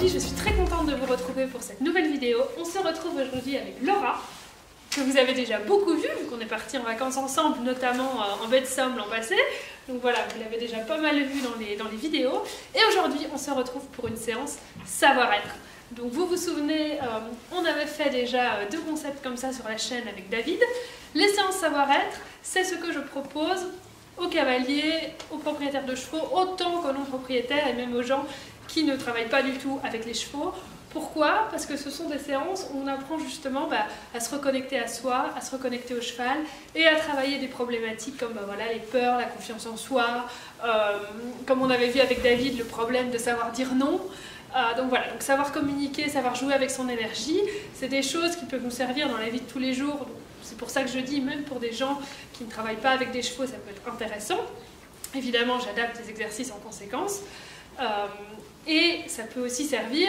aujourd'hui, je suis très contente de vous retrouver pour cette nouvelle vidéo. On se retrouve aujourd'hui avec Laura, que vous avez déjà beaucoup vu qu'on est partis en vacances ensemble, notamment en baie de Somme l'an passé. Donc voilà, vous l'avez déjà pas mal vu dans les vidéos. Et aujourd'hui, on se retrouve pour une séance savoir-être. Donc vous vous souvenez, on avait fait déjà 2 concepts comme ça sur la chaîne avec David. Les séances savoir-être, c'est ce que je propose aux cavaliers, aux propriétaires de chevaux, autant qu'aux non-propriétaires et même aux gens qui ne travaillent pas du tout avec les chevaux. Pourquoi? Parce que ce sont des séances où on apprend justement à se reconnecter à soi, à se reconnecter au cheval et à travailler des problématiques comme voilà, les peurs, la confiance en soi, comme on avait vu avec David, le problème de savoir dire non. Donc voilà, donc savoir communiquer, savoir jouer avec son énergie, c'est des choses qui peuvent nous servir dans la vie de tous les jours. C'est pour ça que je dis, même pour des gens qui ne travaillent pas avec des chevaux, ça peut être intéressant. Évidemment, j'adapte les exercices en conséquence. Et ça peut aussi servir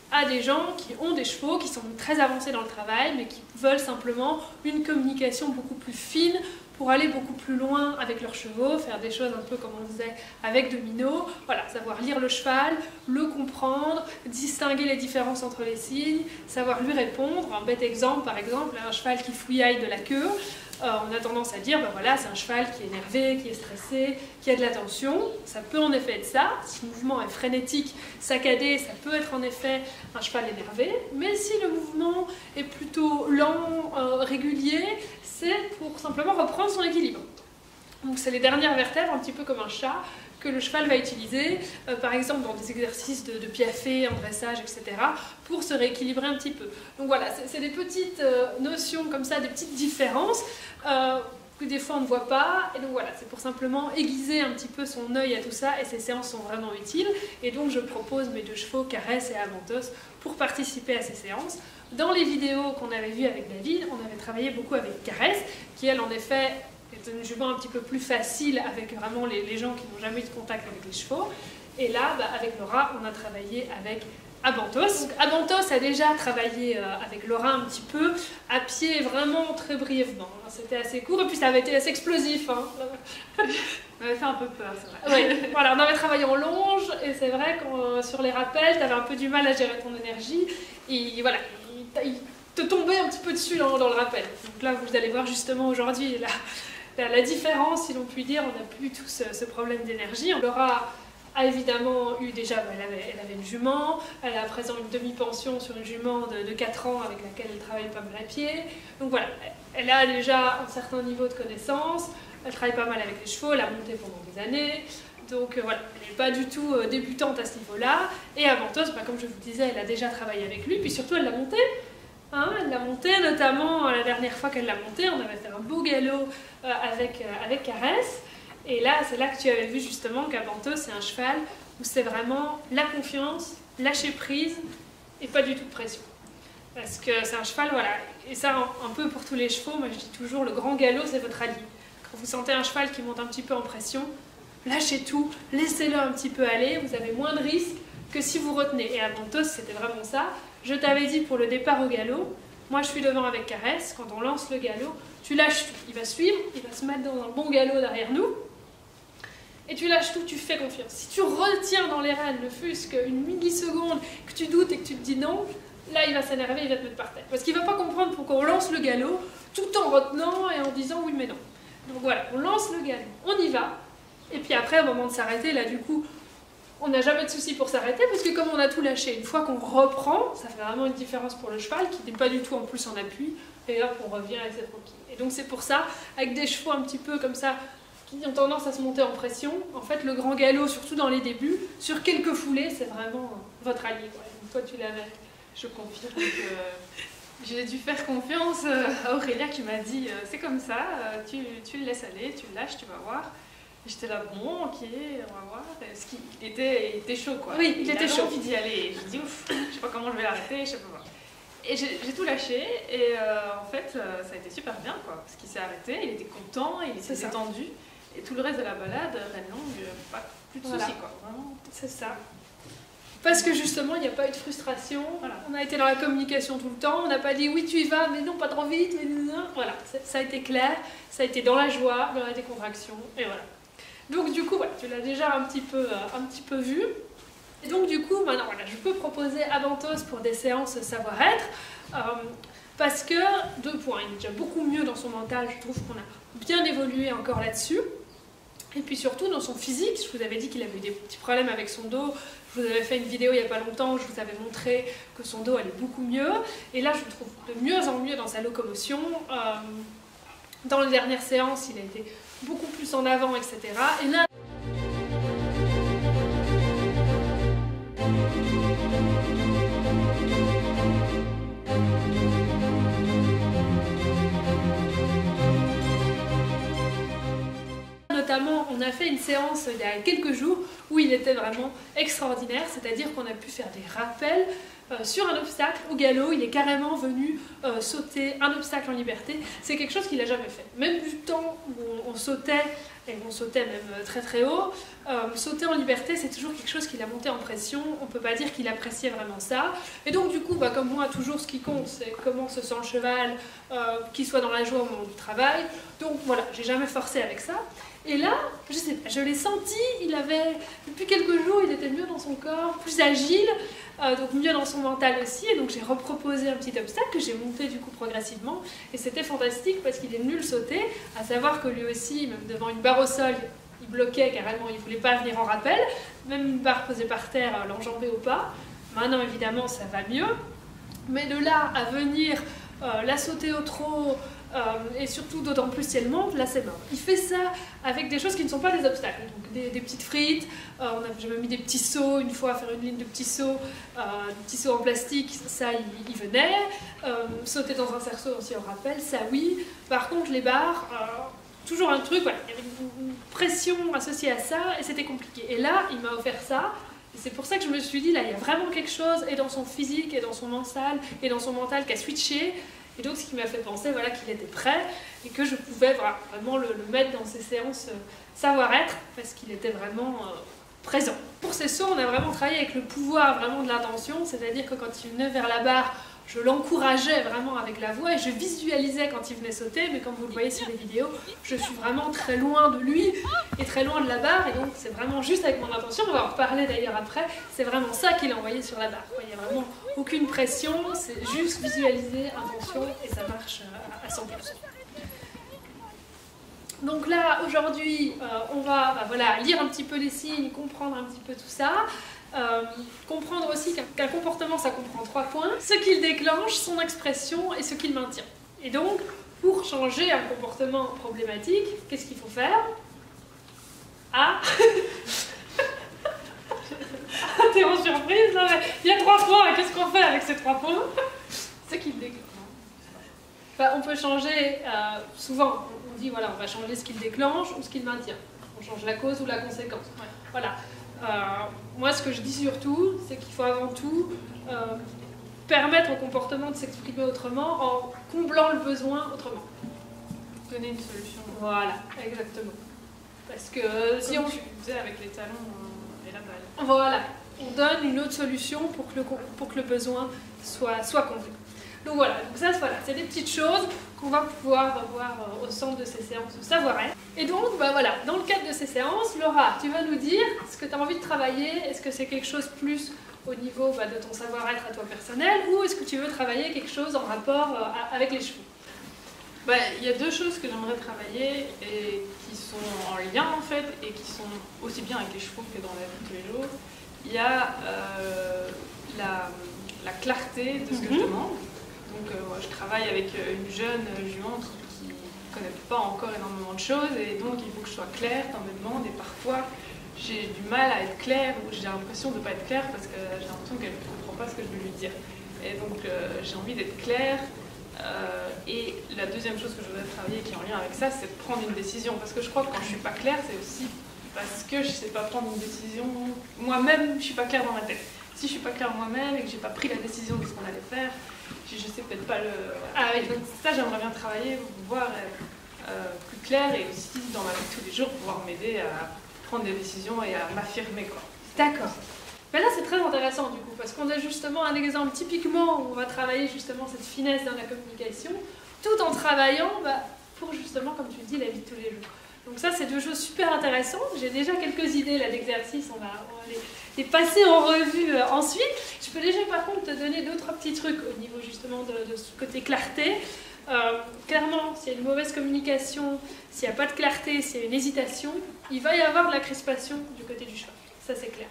à des gens qui ont des chevaux, qui sont très avancés dans le travail, mais qui veulent simplement une communication beaucoup plus fine pour aller beaucoup plus loin avec leurs chevaux, faire des choses un peu comme on disait avec Domino, voilà, savoir lire le cheval, le comprendre, distinguer les différences entre les signes, savoir lui répondre. Un bête exemple, par exemple, un cheval qui fouillaille de la queue, on a tendance à dire, ben voilà, c'est un cheval qui est énervé, qui est stressé, qui a de la tension. Ça peut en effet être ça. Si le mouvement est frénétique, saccadé, ça peut être en effet un cheval énervé. Mais si le mouvement est plutôt lent, régulier, c'est pour simplement reprendre son équilibre. Donc c'est les dernières vertèbres, un petit peu comme un chat, que le cheval va utiliser, par exemple dans des exercices de piaffe, en dressage, etc., pour se rééquilibrer un petit peu. Donc voilà, c'est des petites notions comme ça, des petites différences que des fois on ne voit pas, et donc voilà, c'est pour simplement aiguiser un petit peu son œil à tout ça, et ces séances sont vraiment utiles, et donc je propose mes 2 chevaux, Caresse et Avantos, pour participer à ces séances. Dans les vidéos qu'on avait vues avec David, on avait travaillé beaucoup avec Caresse, qui elle en effet est une jument un petit peu plus facile avec vraiment les gens qui n'ont jamais eu de contact avec les chevaux. Et là, avec Laura, on a travaillé avec Avantos. Donc, Avantos a déjà travaillé avec Laura un petit peu, à pied vraiment très brièvement. C'était assez court et puis ça avait été assez explosif. Hein. Ça m'avait fait un peu peur, c'est vrai. Oui, voilà, on avait travaillé en longe et c'est vrai que sur les rappels, tu avais un peu du mal à gérer ton énergie. Et voilà, il te tombait un petit peu dessus dans le rappel. Donc là, vous allez voir justement aujourd'hui la différence, si l'on peut dire. On n'a plus tout ce problème d'énergie. Laura a évidemment eu déjà, elle avait une jument, elle a à présent une demi-pension sur une jument de 4 ans avec laquelle elle travaille pas mal à pied. Donc voilà, elle a déjà un certain niveau de connaissance, elle travaille pas mal avec les chevaux, elle a monté pendant des années. Donc voilà, elle n'est pas du tout débutante à ce niveau-là. Et Avantos, comme je vous disais, elle a déjà travaillé avec lui, puis surtout elle l'a monté. Hein, elle l'a monté, notamment la dernière fois qu'elle l'a monté, on avait fait un beau galop avec Caresse. Et là, c'est là que tu avais vu justement qu'Avantos, c'est un cheval où c'est vraiment la confiance, lâcher prise et pas du tout de pression. Parce que c'est un cheval, voilà, et ça un peu pour tous les chevaux, moi je dis toujours, le grand galop, c'est votre allié. Quand vous sentez un cheval qui monte un petit peu en pression, lâchez tout, laissez-le un petit peu aller, vous avez moins de risques que si vous retenez. Et Avantos, c'était vraiment ça. Je t'avais dit pour le départ au galop, moi je suis devant avec Caresse, quand on lance le galop, tu lâches tout. Il va suivre, il va se mettre dans un bon galop derrière nous, et tu lâches tout, tu fais confiance. Si tu retiens dans les rênes, ne fût-ce qu'une milliseconde, que tu doutes et que tu te dis non, là il va s'énerver, il va te mettre par terre. Parce qu'il ne va pas comprendre pourquoi on lance le galop, tout en retenant et en disant oui mais non. Donc voilà, on lance le galop, on y va, et puis après au moment de s'arrêter, là du coup, on n'a jamais de souci pour s'arrêter, parce que comme on a tout lâché, une fois qu'on reprend, ça fait vraiment une différence pour le cheval, qui n'est pas du tout en plus en appui, et hop, on revient et c'est tranquille. Et donc c'est pour ça, avec des chevaux un petit peu comme ça, qui ont tendance à se monter en pression, en fait le grand galop, surtout dans les débuts, sur quelques foulées, c'est vraiment votre allié. Donc toi tu l'avais. Je confirme que j'ai dû faire confiance à Aurélia qui m'a dit c'est comme ça, tu le laisses aller, tu le lâches, tu vas voir. J'étais là, bon, ok, on va voir. Parce qu'il était chaud, quoi. Oui, il était chaud. J'ai envie d'y aller. Je me dis, ouf, je sais pas comment je vais l'arrêter, je sais pas. Et j'ai tout lâché, et en fait, ça a été super bien, quoi. Parce qu'il s'est arrêté, il était content, il était détendu. Et tout le reste de la balade, reine longue, plus de soucis, quoi. Vraiment. C'est ça. Parce que justement, il n'y a pas eu de frustration. Voilà. On a été dans la communication tout le temps. On n'a pas dit oui, tu y vas, mais non, pas trop vite. Mais non. Voilà, ça a été clair. Ça a été dans la joie, dans la décontraction. Et voilà. Donc du coup, voilà, tu l'as déjà un petit peu vu. Et donc du coup, maintenant, voilà, je peux proposer Abentos pour des séances savoir-être, parce que, 2 points, il est déjà beaucoup mieux dans son mental, je trouve qu'on a bien évolué encore là-dessus, et puis surtout dans son physique, je vous avais dit qu'il avait eu des petits problèmes avec son dos, je vous avais fait une vidéo il n'y a pas longtemps où je vous avais montré que son dos allait beaucoup mieux, et là je le trouve de mieux en mieux dans sa locomotion. Dans les dernières séances, il a été beaucoup plus en avant, etc. Et là, notamment, on a fait une séance il y a quelques jours où il était vraiment extraordinaire, c'est-à-dire qu'on a pu faire des rappels sur un obstacle au galop. Il est carrément venu sauter un obstacle en liberté. C'est quelque chose qu'il n'a jamais fait. Même du temps où on sautait, et on sautait même très très haut, sauter en liberté, c'est toujours quelque chose qui l'a monté en pression. On ne peut pas dire qu'il appréciait vraiment ça. Et donc du coup, comme moi, toujours ce qui compte, c'est comment se sent le cheval, qu'il soit dans la joie au moment du travail. Donc voilà, j'ai jamais forcé avec ça. Et là, je sais pas, je l'ai senti, depuis quelques jours, il était mieux dans son corps, plus agile, donc mieux dans son mental aussi, et donc j'ai reproposé un petit obstacle que j'ai monté du coup progressivement, et c'était fantastique parce qu'il est venu le sauter, à savoir que lui aussi, même devant une barre au sol, il bloquait carrément, il ne voulait pas venir en rappel, même une barre posée par terre, l'enjambait au pas. Maintenant évidemment ça va mieux, mais de là à venir la sauter au trot, et surtout d'autant plus si elle monte, là c'est mort. Il fait ça avec des choses qui ne sont pas des obstacles, donc des petites frites, j'ai même mis des petits seaux, une fois faire une ligne de petits seaux en plastique, ça il venait, sauter dans un cerceau aussi en rappel, ça oui. Par contre les barres, toujours un truc, voilà, il y avait une pression associée à ça et c'était compliqué. Et là il m'a offert ça. Et c'est pour ça que je me suis dit, là il y a vraiment quelque chose, et dans son physique, et dans son mental, et dans son mental qui a switché. Et donc ce qui m'a fait penser voilà, qu'il était prêt et que je pouvais vraiment le mettre dans ces séances savoir-être parce qu'il était vraiment présent. Pour ces sauts, on a vraiment travaillé avec le pouvoir vraiment de l'intention, c'est-à-dire que quand il venait vers la barre, je l'encourageais vraiment avec la voix et je visualisais quand il venait sauter, mais comme vous le voyez sur les vidéos, je suis vraiment très loin de lui et très loin de la barre, et donc c'est vraiment juste avec mon intention, on va en reparler d'ailleurs après, c'est vraiment ça qu'il a envoyé sur la barre. Il n'y a vraiment aucune pression, c'est juste visualiser, intention, et ça marche à 100%. Donc là, aujourd'hui, on va voilà, lire un petit peu les signes, comprendre un petit peu tout ça. Comprendre aussi qu'un comportement, ça comprend 3 points. Ce qu'il déclenche, son expression et ce qu'il maintient. Et donc, pour changer un comportement problématique, qu'est-ce qu'il faut faire? Ah t'es en surprise, non, mais il y a 3 points, qu'est-ce qu'on fait avec ces 3 points? Ce qu'il déclenche. On peut changer, souvent on dit voilà, on va changer ce qu'il déclenche ou ce qu'il maintient. On change la cause ou la conséquence. Ouais. Voilà. Moi, ce que je dis surtout, c'est qu'il faut avant tout permettre au comportement de s'exprimer autrement en comblant le besoin autrement. Donner une solution. Voilà, exactement. Parce que si on... tu faisais avec les talons et la balle. Voilà, on donne une autre solution pour que le besoin soit comblé. Donc voilà, c'est des petites choses qu'on va pouvoir voir au centre de ces séances de savoir-être. Et donc, voilà, dans le cadre de ces séances, Laura, tu vas nous dire ce que tu as envie de travailler. Est-ce que c'est quelque chose plus au niveau de ton savoir-être à toi personnel, ou est-ce que tu veux travailler quelque chose en rapport avec les chevaux? Il y a 2 choses que j'aimerais travailler et qui sont en lien en fait, et qui sont aussi bien avec les chevaux que dans la vie de tous les jours. Il y a la clarté de ce que je demande. Donc moi, je travaille avec une jeune jument qui ne connaît pas encore énormément de choses, et donc il faut que je sois claire dans mes demandes, et parfois j'ai du mal à être claire, ou j'ai l'impression de ne pas être claire parce que j'ai l'impression qu'elle ne comprend pas ce que je veux lui dire. Et donc j'ai envie d'être claire. Et la deuxième chose que je voudrais travailler qui est en lien avec ça, c'est de prendre une décision, parce que je crois que quand je ne suis pas claire, c'est aussi parce que je ne sais pas prendre une décision moi-même, je ne suis pas claire dans ma tête. Si je ne suis pas claire moi-même et que je n'ai pas pris la décision de ce qu'on allait faire, je ne sais peut-être pas le... Ah oui, donc ça j'aimerais bien travailler pour pouvoir être plus claire, et aussi dans ma vie de tous les jours pouvoir m'aider à prendre des décisions et à m'affirmer, quoi. D'accord. Mais là c'est très intéressant du coup, parce qu'on a justement un exemple typiquement où on va travailler justement cette finesse dans la communication, tout en travaillant pour justement, comme tu dis, la vie de tous les jours. Donc ça, c'est deux choses super intéressantes. J'ai déjà quelques idées là d'exercices, on va les passer en revue ensuite. Je peux déjà par contre te donner deux, trois petits trucs au niveau justement de ce côté clarté. Clairement, s'il y a une mauvaise communication, s'il n'y a pas de clarté, s'il y a une hésitation, il va y avoir de la crispation du côté du cheval. Ça, c'est clair.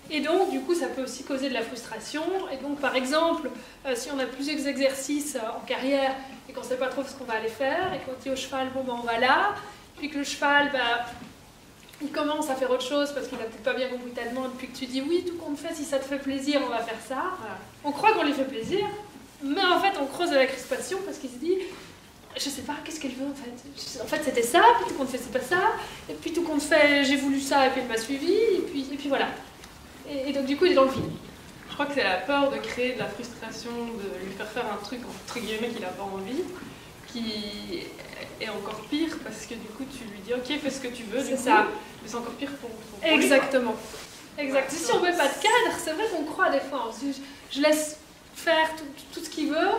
Et donc, du coup, ça peut aussi causer de la frustration. Et donc, par exemple, si on a plusieurs exercices en carrière et qu'on ne sait pas trop ce qu'on va aller faire, et qu'on dit au cheval, bon, ben, on va là, puis que le cheval, il commence à faire autre chose parce qu'il n'a peut-être pas bien compris ta demande, puis que tu dis, oui, tout compte fait, si ça te fait plaisir, on va faire ça. Voilà. On croit qu'on lui fait plaisir, mais en fait, on creuse de la crispation parce qu'il se dit, je sais pas, qu'est-ce qu'elle veut en fait. En fait, c'était ça, puis tout compte fait, c'est pas ça, et puis tout compte fait, j'ai voulu ça, et puis elle m'a suivi, et puis voilà. Et donc, du coup, il est dans le vide. Je crois que c'est la peur de créer de la frustration, de lui faire un truc, entre guillemets, qu'il n'a pas envie, qui est encore pire, parce que du coup, tu lui dis, ok, fais ce que tu veux, du coup, mais c'est encore pire pour lui. Exactement. Exact. Si on ne met pas de cadre, c'est vrai qu'on croit des fois. Je laisse faire tout ce qu'il veut,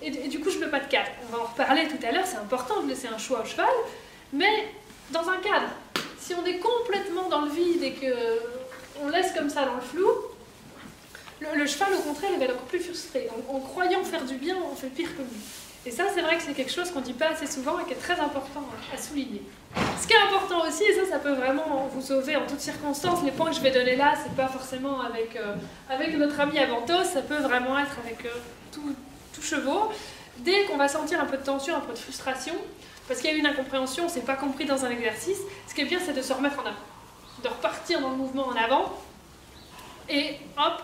et du coup, je ne mets pas de cadre. On va en reparler tout à l'heure, c'est important de laisser un choix au cheval, mais dans un cadre. Si on est complètement dans le vide et qu'on laisse comme ça dans le flou, le cheval, au contraire, il va être encore plus frustré. En croyant faire du bien, on fait pire que lui. Et ça, c'est vrai que c'est quelque chose qu'on ne dit pas assez souvent et qui est très important à souligner. Ce qui est important aussi, et ça peut vraiment vous sauver en toutes circonstances, les points que je vais donner là, c'est pas forcément avec notre ami Aventos, ça peut vraiment être avec tout chevaux. Dès qu'on va sentir un peu de tension, un peu de frustration, parce qu'il y a eu une incompréhension, on ne s'est pas compris dans un exercice, ce qui est bien, c'est de se remettre en avant, de repartir dans le mouvement en avant, et hop,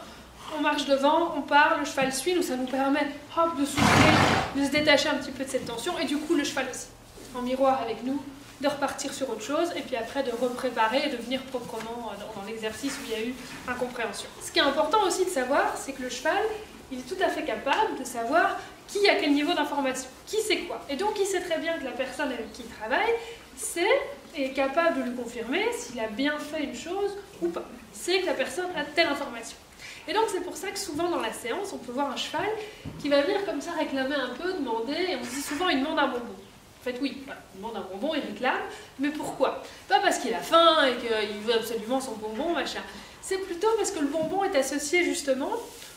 on marche devant, on part, le cheval suit, nous ça nous permet hop, de souffler, de se détacher un petit peu de cette tension, et du coup le cheval aussi, en miroir avec nous, de repartir sur autre chose, et puis après de repréparer et de venir proprement dans l'exercice où il y a eu incompréhension. Ce qui est important aussi de savoir, c'est que le cheval, il est tout à fait capable de savoir qui a quel niveau d'information, qui sait quoi. Et donc il sait très bien que la personne avec qui il travaille sait et est capable de lui confirmer s'il a bien fait une chose ou pas. Il sait que la personne a telle information. Et donc c'est pour ça que souvent dans la séance, on peut voir un cheval qui va venir comme ça réclamer un peu, demander, et on se dit souvent il demande un bonbon. En fait oui, il demande un bonbon, il réclame, mais pourquoi? Pas parce qu'il a faim et qu'il veut absolument son bonbon, machin. C'est plutôt parce que le bonbon est associé justement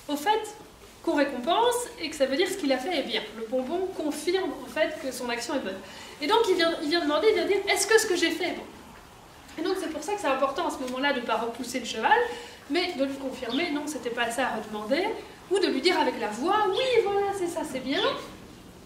au fait qu'on récompense et que ça veut dire ce qu'il a fait est bien. Le bonbon confirme en fait que son action est bonne. Et donc il vient demander, il vient dire est-ce que ce que j'ai fait est bon? Et donc c'est pour ça que c'est important à ce moment-là de ne pas repousser le cheval, mais de lui confirmer non, c'était pas ça à redemander, ou de lui dire avec la voix oui, voilà, c'est ça, c'est bien,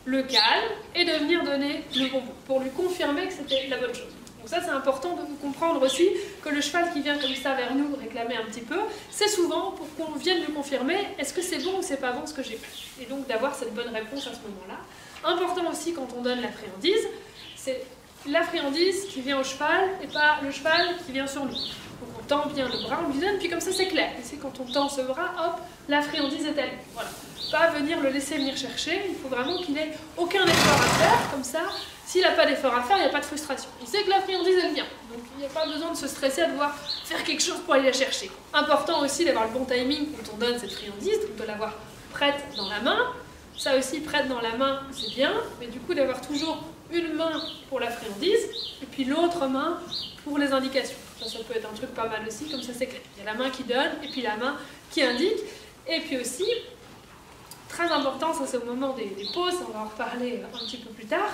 le calme, et de venir donner le bonbon, pour lui confirmer que c'était la bonne chose. Donc ça, c'est important de comprendre aussi que le cheval qui vient comme ça vers nous réclamer un petit peu, c'est souvent pour qu'on vienne lui confirmer est-ce que c'est bon ou c'est pas bon ce que j'ai fait. Et donc d'avoir cette bonne réponse à ce moment-là. Important aussi quand on donne la friandise, c'est la friandise qui vient au cheval et pas le cheval qui vient sur nous. Donc on tend bien le bras, on lui donne, puis comme ça c'est clair. Et c'est quand on tend ce bras, hop, la friandise est à lui. Voilà. Pas venir le laisser venir chercher, il faut vraiment qu'il ait aucun effort à faire, comme ça, s'il n'a pas d'effort à faire, il n'y a pas de frustration. Il sait que la friandise elle vient, donc il n'y a pas besoin de se stresser à devoir faire quelque chose pour aller la chercher. Important aussi d'avoir le bon timing quand on donne cette friandise, donc de l'avoir prête dans la main. Ça aussi, prête dans la main, c'est bien, mais du coup d'avoir toujours une main pour la friandise, et puis l'autre main pour les indications. Ça peut être un truc pas mal aussi, comme ça c'est clair. Il y a la main qui donne, et puis la main qui indique, et puis aussi, très important, ça c'est au moment des pauses, on va en reparler un petit peu plus tard,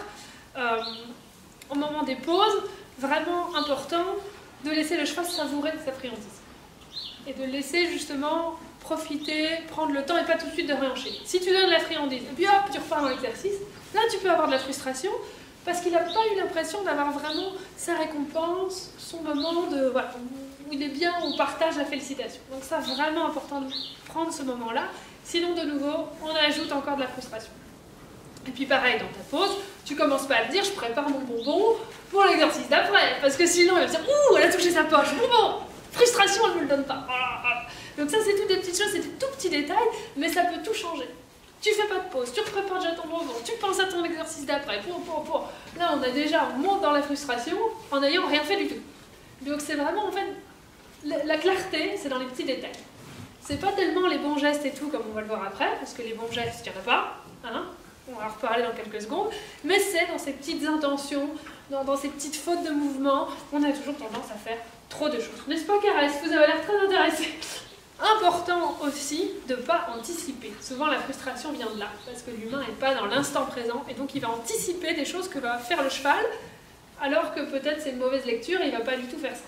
au moment des pauses, vraiment important de laisser le cheval savourer sa friandise. Et de laisser justement profiter, prendre le temps et pas tout de suite de réenchaîner. Si tu donnes la friandise, et puis hop, tu repars dans l'exercice, là tu peux avoir de la frustration, parce qu'il n'a pas eu l'impression d'avoir vraiment sa récompense, son moment de, voilà, où il est bien, où on partage la félicitation. Donc ça, vraiment important de prendre ce moment-là, sinon de nouveau, on ajoute encore de la frustration. Et puis pareil, dans ta pause, tu commences pas à te dire, je prépare mon bonbon pour l'exercice d'après, parce que sinon il va te dire, ouh, elle a touché sa poche, bonbon, frustration, elle ne me le donne pas. Donc ça, c'est toutes des petites choses, c'est des tout petits détails, mais ça peut tout changer. Tu fais pas de pause, tu prépares déjà ton bonbon, tu penses à ton exercice d'après, Là, on monte dans la frustration en n'ayant rien fait du tout. Donc c'est vraiment, en fait, la clarté, c'est dans les petits détails. C'est pas tellement les bons gestes et tout, comme on va le voir après, parce que les bons gestes, il n'y en a pas, hein. on va en reparler dans quelques secondes, mais c'est dans ces petites intentions, dans ces petites fautes de mouvement, on a toujours tendance à faire trop de choses. N'est-ce pas, Caresse? Vous avez l'air très intéressée. Important aussi de ne pas anticiper. Souvent la frustration vient de là, parce que l'humain n'est pas dans l'instant présent, et donc il va anticiper des choses que va faire le cheval, alors que peut-être c'est une mauvaise lecture et il ne va pas du tout faire ça.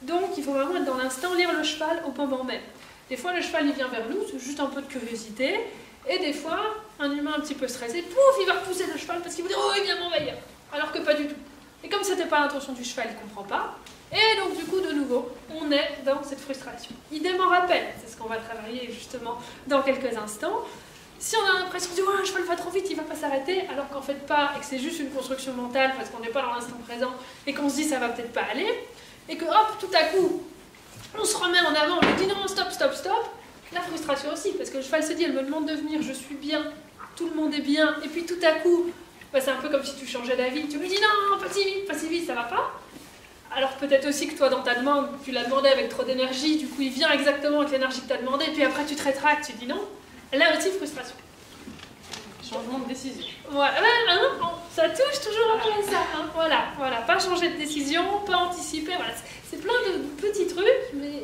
Donc il faut vraiment être dans l'instant, lire le cheval au moment même. Des fois le cheval il vient vers nous, c'est juste un peu de curiosité, et des fois un humain un petit peu stressé, pouf, il va repousser le cheval parce qu'il vous dit oh il vient m'envahir, alors que pas du tout. Et comme ce n'était pas l'intention du cheval, il ne comprend pas, et donc du coup de nouveau on est dans cette frustration. Idem en rappel, c'est ce qu'on va travailler justement dans quelques instants. Si on a l'impression de oh, un cheval va trop vite, il va pas s'arrêter, alors qu'en fait pas, et que c'est juste une construction mentale parce qu'on n'est pas dans l'instant présent et qu'on se dit ça va peut-être pas aller, et que hop, tout à coup, on se remet en avant, on lui dit non, stop, stop, stop, la frustration aussi, parce que le cheval se dit, elle me demande de venir, je suis bien, tout le monde est bien, et puis tout à coup, bah, c'est un peu comme si tu changeais d'avis, tu lui dis non, pas si vite, ça va pas. Alors peut-être aussi que toi dans ta demande, tu l'as demandé avec trop d'énergie, du coup il vient exactement avec l'énergie que tu as demandé, puis après tu te rétractes, tu dis non. Là aussi, frustration. Changement de décision. Voilà, ça touche toujours un peu à ça. Hein. Voilà, pas changer de décision, pas anticiper. Voilà. C'est plein de petits trucs, mais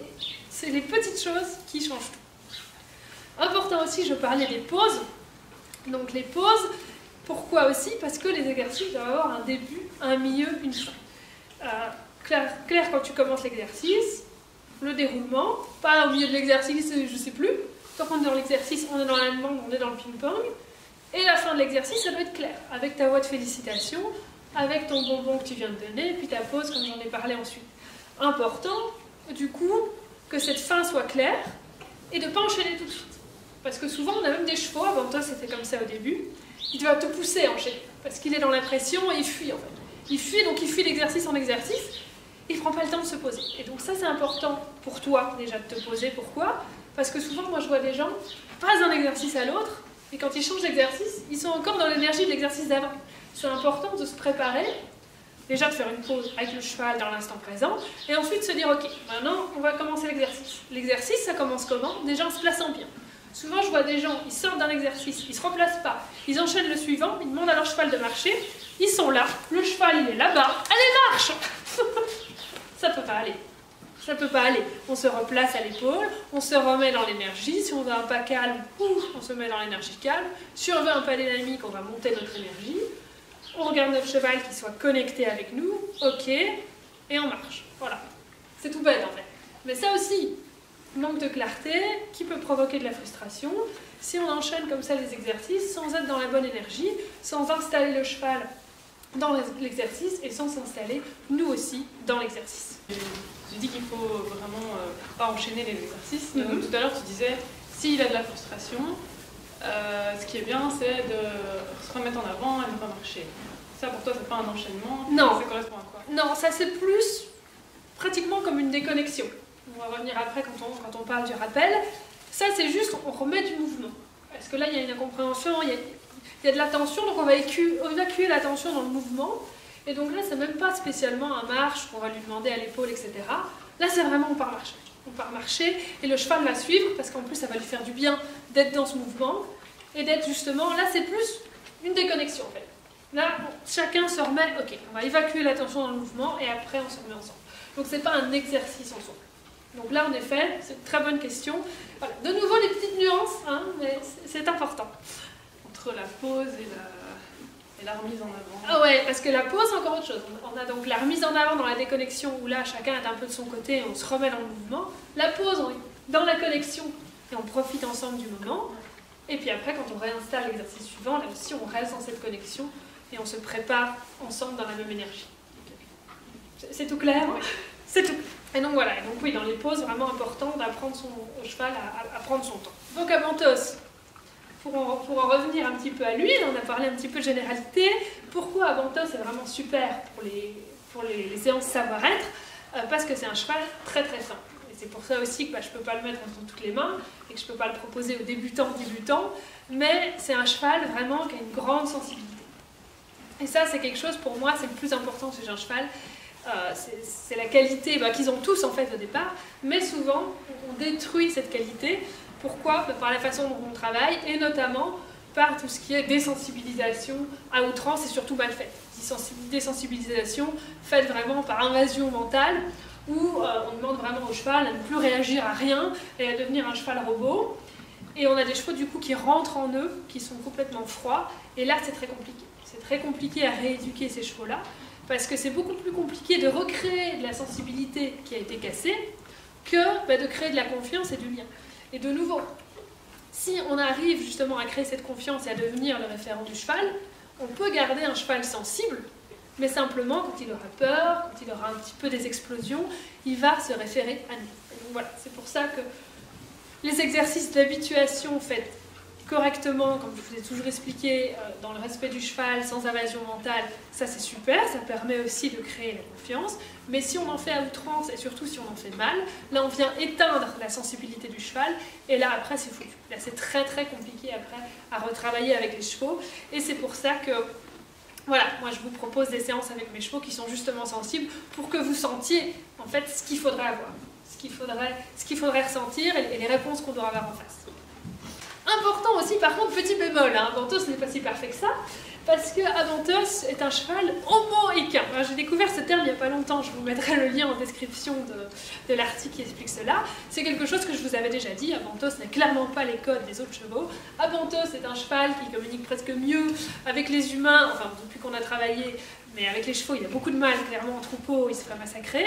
c'est les petites choses qui changent tout. Important aussi, je parlais des pauses. Donc les pauses, pourquoi aussi? Parce que les exercices doivent avoir un début, un milieu, une fin. Claire, quand tu commences l'exercice, le déroulement, pas au milieu de l'exercice, je sais plus. Quand on est dans l'exercice, on est dans la demande, on est dans le ping-pong. Et la fin de l'exercice, ça doit être clair. Avec ta voix de félicitations, avec ton bonbon que tu viens de donner, et puis ta pause, comme j'en ai parlé ensuite. Important, du coup, que cette fin soit claire, et de ne pas enchaîner tout de suite. Parce que souvent, on a même des chevaux, avant toi c'était comme ça au début, il doit te pousser à enchaîner. Parce qu'il est dans la pression et il fuit en fait. Il fuit, donc il fuit d'exercice en exercice, il ne prend pas le temps de se poser. Et donc ça, c'est important pour toi, déjà, de te poser. Pourquoi ? Parce que souvent, moi, je vois des gens, pas d'un exercice à l'autre, et quand ils changent d'exercice, ils sont encore dans l'énergie de l'exercice d'avant. C'est important de se préparer, déjà de faire une pause avec le cheval dans l'instant présent, et ensuite se dire, ok, maintenant, on va commencer l'exercice. L'exercice, ça commence comment? Déjà en se plaçant bien. Souvent, je vois des gens, ils sortent d'un exercice, ils ne se replacent pas, ils enchaînent le suivant, ils demandent à leur cheval de marcher, ils sont là, le cheval, il est là-bas, allez, marche. Ça ne peut pas aller. Ça ne peut pas aller. On se replace à l'épaule, on se remet dans l'énergie. Si on veut un pas calme, on se met dans l'énergie calme. Si on veut un pas dynamique, on va monter notre énergie. On regarde notre cheval qui soit connecté avec nous. Ok. Et on marche. Voilà. C'est tout bête en fait. Mais ça aussi, manque de clarté qui peut provoquer de la frustration. Si on enchaîne comme ça les exercices sans être dans la bonne énergie, sans installer le cheval dans l'exercice et sans s'installer, nous aussi, dans l'exercice. Tu dis qu'il faut vraiment pas enchaîner les exercices. Tout à l'heure, tu disais, s'il a de la frustration, ce qui est bien, c'est de se remettre en avant et ne pas marcher. Ça, pour toi, c'est pas un enchaînement? Non. Ça correspond à quoi? Non, ça c'est plus pratiquement comme une déconnexion. On va revenir après quand on parle du rappel. Ça, c'est juste, on remet du mouvement. Parce que là, il y a une incompréhension, il y a de la tension, donc on va évacuer la tension dans le mouvement. Et donc là, c'est même pas spécialement un marche qu'on va lui demander à l'épaule, etc. Là, c'est vraiment on part marcher. On part marcher et le cheval va suivre parce qu'en plus, ça va lui faire du bien d'être dans ce mouvement et d'être justement... Là, c'est plus une déconnexion en fait. Là, chacun se remet... Ok, on va évacuer la tension dans le mouvement et après, on se remet ensemble. Donc, c'est pas un exercice ensemble. Donc là, en effet, c'est une très bonne question. Voilà. De nouveau, les petites nuances, hein, mais c'est important. Entre la pause et la remise en avant. Ah ouais, parce que la pause, c'est encore autre chose. On a donc la remise en avant dans la déconnexion, où là, chacun est un peu de son côté, et on se remet dans le mouvement. La pause, on est dans la connexion, et on profite ensemble du moment. Et puis après, quand on réinstalle l'exercice suivant, là aussi, on reste dans cette connexion, et on se prépare ensemble dans la même énergie. C'est tout clair? Oui. C'est tout. Et donc voilà, et donc oui, dans les pauses, vraiment important d'apprendre au cheval à prendre son temps. Donc à Avantos, pour en revenir un petit peu à lui, on a parlé un petit peu de généralité. Pourquoi Avantos est vraiment super pour les séances savoir-être? Parce que c'est un cheval très très fin. Et c'est pour ça aussi que je ne peux pas le mettre entre toutes les mains et que je ne peux pas le proposer aux débutants, mais c'est un cheval vraiment qui a une grande sensibilité. Et ça, c'est quelque chose pour moi, c'est le plus important chez un cheval. C'est la qualité qu'ils ont tous en fait au départ, mais souvent on détruit cette qualité. Pourquoi? Par la façon dont on travaille et notamment par tout ce qui est désensibilisation à outrance et surtout mal faite. Désensibilisation faite vraiment par invasion mentale, où on demande vraiment au cheval à ne plus réagir à rien et à devenir un cheval robot. Et on a des chevaux du coup qui rentrent en eux, qui sont complètement froids, et là c'est très compliqué. C'est très compliqué à rééduquer ces chevaux-là, parce que c'est beaucoup plus compliqué de recréer de la sensibilité qui a été cassée que de créer de la confiance et du lien. Et de nouveau, si on arrive justement à créer cette confiance et à devenir le référent du cheval, on peut garder un cheval sensible, mais simplement quand il aura peur, quand il aura un petit peu des explosions, il va se référer à nous. Et donc voilà, c'est pour ça que les exercices d'habituation faits correctement, comme je vous ai toujours expliqué, dans le respect du cheval, sans invasion mentale, ça c'est super, ça permet aussi de créer la confiance, mais si on en fait à outrance, et surtout si on en fait mal, là on vient éteindre la sensibilité du cheval, et là après c'est foutu. Là c'est très très compliqué après à retravailler avec les chevaux, et c'est pour ça que, voilà, moi je vous propose des séances avec mes chevaux qui sont justement sensibles, pour que vous sentiez en fait ce qu'il faudrait avoir, ce qu'il faudrait ressentir, et les réponses qu'on doit avoir en face. Important aussi, par contre, petit bémol, Avantos n'est pas si parfait que ça, parce que Avantos est un cheval homo-équin. J'ai découvert ce terme il n'y a pas longtemps, je vous mettrai le lien en description de l'article qui explique cela. C'est quelque chose que je vous avais déjà dit, Avantos n'a clairement pas les codes des autres chevaux. Avantos est un cheval qui communique presque mieux avec les humains, enfin depuis qu'on a travaillé, mais avec les chevaux il a beaucoup de mal, clairement en troupeau il se fait massacrer.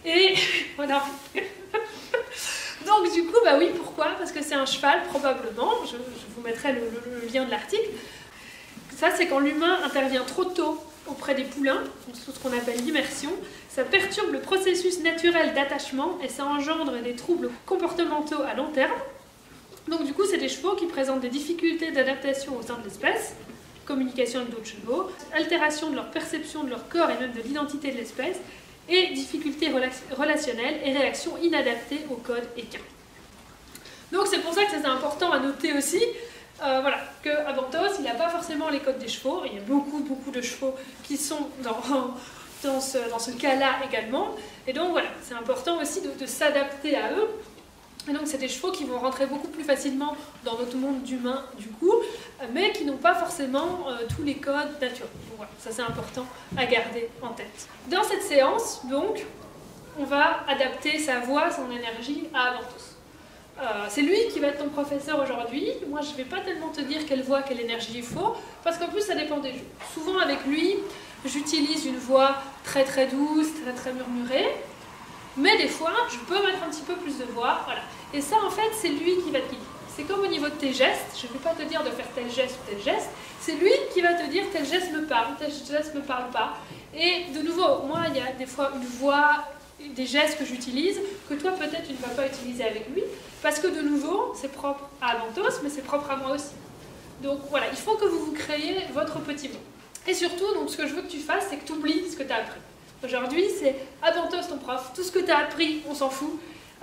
Et voilà. Donc du coup, bah oui, pourquoi? Parce que c'est un cheval, probablement, je vous mettrai le lien de l'article. Ça, c'est quand l'humain intervient trop tôt auprès des poulains, ce qu'on appelle l'immersion. Ça perturbe le processus naturel d'attachement et ça engendre des troubles comportementaux à long terme. Donc du coup, c'est des chevaux qui présentent des difficultés d'adaptation au sein de l'espèce, communication avec d'autres chevaux, altération de leur perception de leur corps et même de l'identité de l'espèce, et difficultés relationnelles et réactions inadaptées au code équin. Donc c'est pour ça que c'est important à noter aussi voilà, que Avantos, il n'a pas forcément les codes des chevaux, il y a beaucoup de chevaux qui sont dans ce cas-là également, et donc voilà, c'est important aussi de s'adapter à eux. Et donc c'est des chevaux qui vont rentrer beaucoup plus facilement dans notre monde d'humains du coup, mais qui n'ont pas forcément tous les codes naturels. Donc voilà, ça c'est important à garder en tête. Dans cette séance, donc, on va adapter sa voix, son énergie à Avantos. C'est lui qui va être ton professeur aujourd'hui. Moi je ne vais pas tellement te dire quelle voix, quelle énergie il faut, parce qu'en plus ça dépend des jours. Souvent avec lui, j'utilise une voix très très douce, très très murmurée. Mais des fois, je peux mettre un petit peu plus de voix, voilà. Et ça, en fait, c'est lui qui va te guider. C'est comme au niveau de tes gestes, je ne vais pas te dire de faire tel geste ou tel geste, c'est lui qui va te dire tel geste me parle, tel geste me parle pas. Et de nouveau, moi, il y a des fois une voix, des gestes que j'utilise, que toi, peut-être, tu ne vas pas utiliser avec lui, parce que de nouveau, c'est propre à Avantos, mais c'est propre à moi aussi. Donc voilà, il faut que vous créiez votre petit mot. Et surtout, donc, ce que je veux que tu fasses, c'est que tu oublies ce que tu as appris. Aujourd'hui, c'est Avantos ton prof, tout ce que tu as appris, on s'en fout,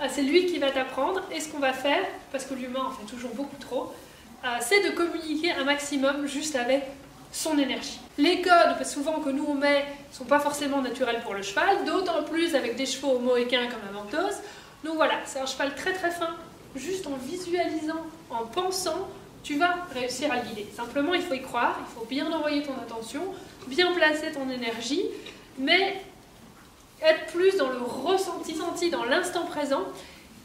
c'est lui qui va t'apprendre, et ce qu'on va faire, parce que l'humain en fait toujours beaucoup trop, c'est de communiquer un maximum juste avec son énergie. Les codes, souvent que nous on met, ne sont pas forcément naturels pour le cheval, d'autant plus avec des chevaux homo-équins comme Avantos. Donc voilà, c'est un cheval très très fin, juste en visualisant, en pensant, tu vas réussir à le guider. Simplement, il faut y croire, il faut bien envoyer ton attention, bien placer ton énergie, mais être plus dans le ressenti, dans l'instant présent,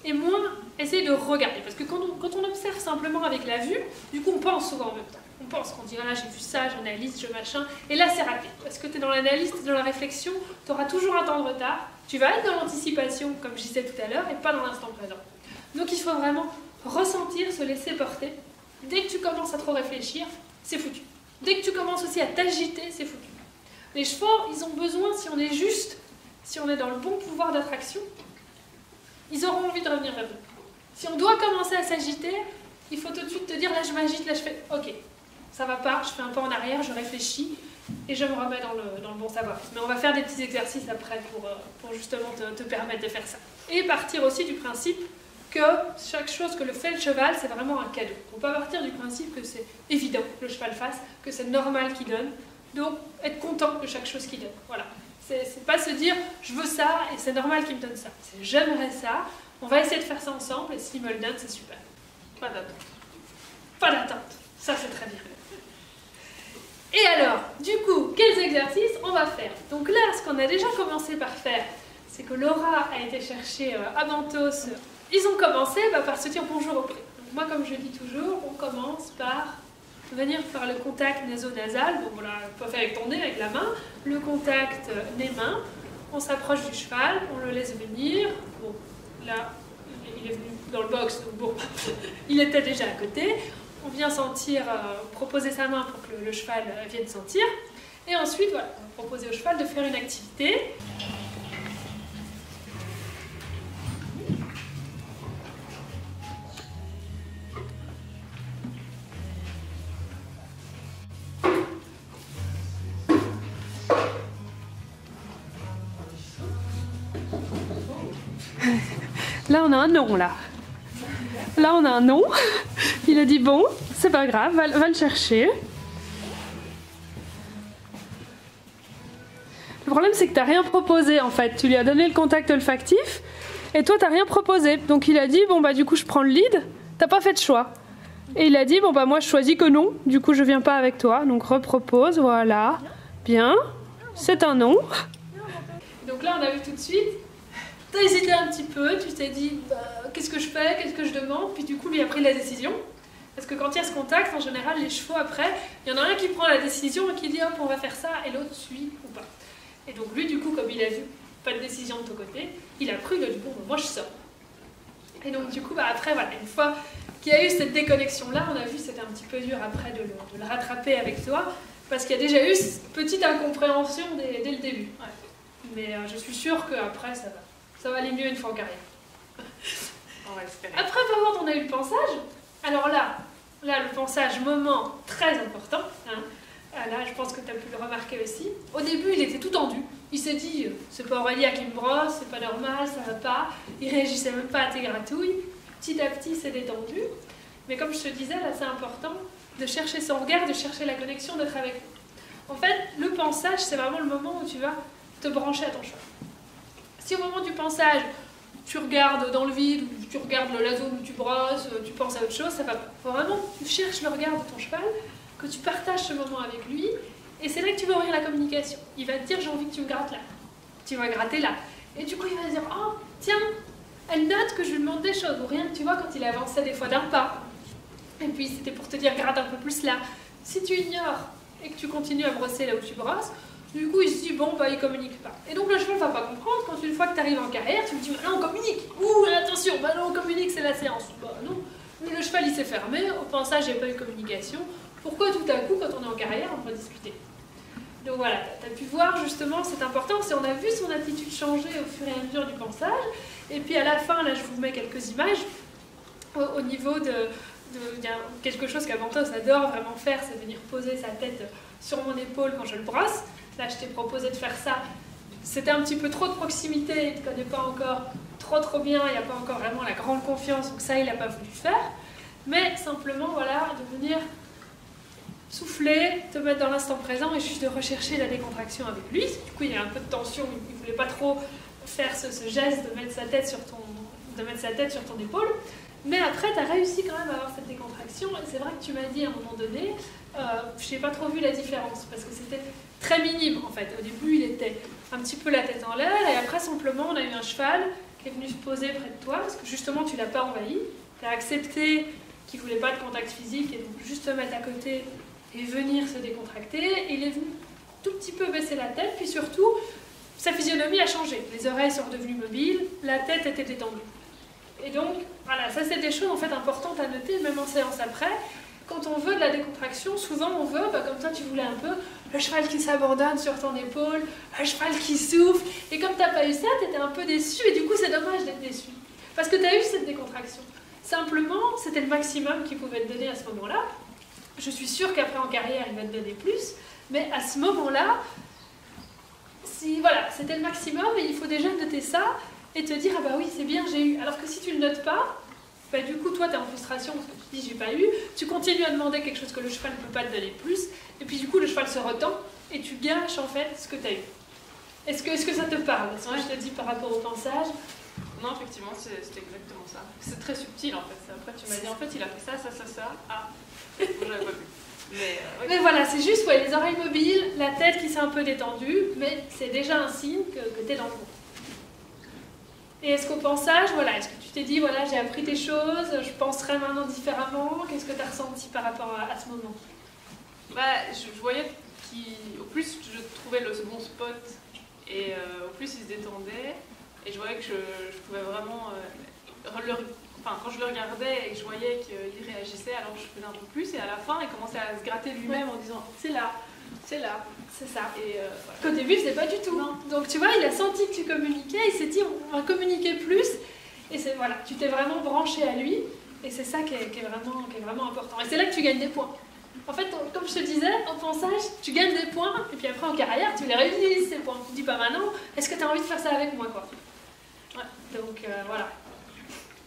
et moins essayer de regarder. Parce que quand on observe simplement avec la vue, du coup on pense souvent en même temps. On pense qu'on dit ah, j'ai vu ça, j'analyse, je machin, et là c'est raté. Parce que tu es dans l'analyse, tu es dans la réflexion, tu auras toujours un temps de retard, tu vas être dans l'anticipation, comme je disais tout à l'heure, et pas dans l'instant présent. Donc il faut vraiment ressentir, se laisser porter. Dès que tu commences à trop réfléchir, c'est foutu. Dès que tu commences aussi à t'agiter, c'est foutu. Les chevaux, ils ont besoin, si on est juste, si on est dans le bon pouvoir d'attraction, ils auront envie de revenir vers nous. Si on doit commencer à s'agiter, il faut tout de suite te dire, là je m'agite, là je fais, ok, ça va pas, je fais un pas en arrière, je réfléchis, et je me remets dans le bon savoir. Mais on va faire des petits exercices après pour justement te permettre de faire ça. Et partir aussi du principe que chaque chose que le fait le cheval, c'est vraiment un cadeau. On peut partir du principe que c'est évident que le cheval fasse, que c'est normal qu'il donne, donc être content de chaque chose qu'il donne. Voilà. C'est pas se dire je veux ça et c'est normal qu'il me donne ça. C'est j'aimerais ça, on va essayer de faire ça ensemble et s'il me le donne, c'est super. Pas d'attente. Pas d'attente. Ça, c'est très bien. Et alors, du coup, quels exercices on va faire? Donc là, ce qu'on a déjà commencé par faire, c'est que Laura a été chercher à Mentos. Ils ont commencé par se dire bonjour au pré. Donc moi, comme je dis toujours, on commence par venir faire le contact naso-nasal. Bon, voilà, tu peux faire avec ton nez, avec la main. Le contact nez-main. On s'approche du cheval, on le laisse venir. Bon, là, il est venu dans le box, donc bon, il était déjà à côté. On vient sentir, proposer sa main pour que le cheval vienne sentir. Et ensuite, voilà, on va proposer au cheval de faire une activité. Là, on a un non, là. Là, on a un non. Il a dit bon, c'est pas grave, va le chercher. Le problème, c'est que t'as rien proposé, en fait. Tu lui as donné le contact olfactif, et toi, t'as rien proposé. Donc, il a dit, bon, bah, du coup, je prends le lead. T'as pas fait de choix. Et il a dit, bon, bah, moi, je choisis que non. Du coup, je viens pas avec toi. Donc, repropose, voilà. Bien. C'est un non. Donc là, on a vu tout de suite. T'as hésité un petit peu, tu t'es dit bah, qu'est-ce que je fais, qu'est-ce que je demande, puis du coup lui a pris la décision. Parce que quand il y a ce contact, en général les chevaux après, il y en a un qui prend la décision et qui dit hop on va faire ça et l'autre suit ou pas. Et donc lui du coup comme il a vu pas de décision de ton côté, il a pris, il a dit bon moi je sors. Et donc du coup après voilà, une fois qu'il y a eu cette déconnexion là, on a vu c'était un petit peu dur après de le rattraper avec toi, parce qu'il y a déjà eu cette petite incompréhension dès le début. Ouais. Mais je suis sûre qu'après ça va aller mieux une fois en carrière. On va espérer. Après, par contre, on a eu le pansage. Alors là, le pansage, moment très important. Hein. Là, je pense que tu as pu le remarquer aussi. Au début, il était tout tendu. Il s'est dit, c'est pas Aurélia qui me brosse, c'est pas normal, ça va pas. Il réagissait même pas à tes gratouilles. Petit à petit, c'est détendu. Mais comme je te disais, là, c'est important de chercher son regard, de chercher la connexion, d'être avec lui. En fait, le pansage, c'est vraiment le moment où tu vas te brancher à ton cheval. Si au moment du pansage, tu regardes dans le vide, ou tu regardes la zone où tu brosses, tu penses à autre chose, ça va pas. Il faut vraiment que tu cherches le regard de ton cheval, que tu partages ce moment avec lui, et c'est là que tu vas ouvrir la communication. Il va te dire j'ai envie que tu me grattes là. Tu vas gratter là. Et du coup il va se dire oh tiens, elle note que je lui demande des choses, ou rien que tu vois quand il avançait des fois d'un pas. Et puis c'était pour te dire gratte un peu plus là. Si tu ignores et que tu continues à brosser là où tu brosses, du coup, il se dit, bon, bah, il communique pas. Et donc, le cheval ne va pas comprendre. Quand une fois que tu arrives en carrière, tu lui dis, bah, là, on communique. Ouh, attention, bah, là, on communique, c'est la séance. Bah, non. Mais le cheval, il s'est fermé. Au pansage, il n'y a pas eu de communication. Pourquoi tout à coup, quand on est en carrière, on peut discuter? Donc voilà, tu as pu voir justement, c'est important. On a vu son attitude changer au fur et à mesure du pansage. Et puis à la fin, là, je vous mets quelques images au niveau y a quelque chose qu'Aventos adore vraiment faire, c'est venir poser sa tête sur mon épaule quand je le brosse. Là, je t'ai proposé de faire ça. C'était un petit peu trop de proximité, il ne te connaît pas encore trop bien, il n'y a pas encore vraiment la grande confiance, donc ça, il n'a pas voulu faire. Mais simplement, voilà, de venir souffler, te mettre dans l'instant présent et juste de rechercher la décontraction avec lui. Du coup, il y a un peu de tension, il ne voulait pas trop faire ce geste de mettre sa tête sur ton épaule. Mais après, tu as réussi quand même à avoir cette décontraction. Et c'est vrai que tu m'as dit à un moment donné, je n'ai pas trop vu la différence, parce que c'était très minime en fait. Au début, il était un petit peu la tête en l'air, et après, simplement, on a eu un cheval qui est venu se poser près de toi, parce que justement, tu ne l'as pas envahi. Tu as accepté qu'il ne voulait pas de contact physique, et donc juste te mettre à côté et venir se décontracter. Et il est venu tout petit peu baisser la tête, puis surtout, sa physionomie a changé. Les oreilles sont redevenues mobiles, la tête était détendue. Et donc, voilà, ça c'est des choses en fait importantes à noter, même en séance après. Quand on veut de la décontraction, souvent on veut, comme toi tu voulais un peu, le cheval qui s'abandonne sur ton épaule, le cheval qui souffle. Et comme tu n'as pas eu ça, tu étais un peu déçu, et du coup c'est dommage d'être déçu. Parce que tu as eu cette décontraction. Simplement, c'était le maximum qu'il pouvait te donner à ce moment-là. Je suis sûre qu'après en carrière, il va te donner plus. Mais à ce moment-là, voilà, c'était le maximum, et il faut déjà noter ça. Et te dire, ah bah oui, c'est bien, j'ai eu. Alors que si tu ne le notes pas, bah du coup, toi, tu es en frustration parce que tu te dis, j'ai pas eu. Tu continues à demander quelque chose que le cheval ne peut pas te donner plus. Et puis du coup, le cheval se retend et tu gâches en fait ce que tu as eu. Est-ce que ça te parle, ce que je te dis par rapport au pansage? Non, effectivement, c'est exactement ça. C'est très subtil en fait. Après, tu m'as dit en fait, il a fait ça, ça, ça, ça. Ah, bon, j'avais pas vu. Mais voilà, c'est juste ouais, les oreilles mobiles, la tête qui s'est un peu détendue, mais c'est déjà un signe que tu es dans le bon. Et est-ce qu'au pensage, voilà, est-ce que tu t'es dit, voilà, j'ai appris des choses, je penserai maintenant différemment, qu'est-ce que tu as ressenti par rapport à ce moment? Bah, je voyais qu'au plus je trouvais le bon spot, et au plus il se détendait, et je voyais que je pouvais vraiment, quand je le regardais et que je voyais qu'il réagissait, alors je faisais un peu plus, et à la fin il commençait à se gratter lui-même en disant, c'est là, c'est là. C'est ça. Et voilà. Qu'au début, c'est pas du tout. Non. Donc tu vois, il a senti que tu communiquais, il s'est dit on va communiquer plus. Et c'est voilà, tu t'es vraiment branché à lui. Et c'est ça qui est vraiment important. Et c'est là que tu gagnes des points. En fait, comme je te disais, en pensage, tu gagnes des points. Et puis après, en carrière, tu les réutilises ces points. Tu te dis pas maintenant, est-ce que tu as envie de faire ça avec moi quoi. Ouais. Donc voilà.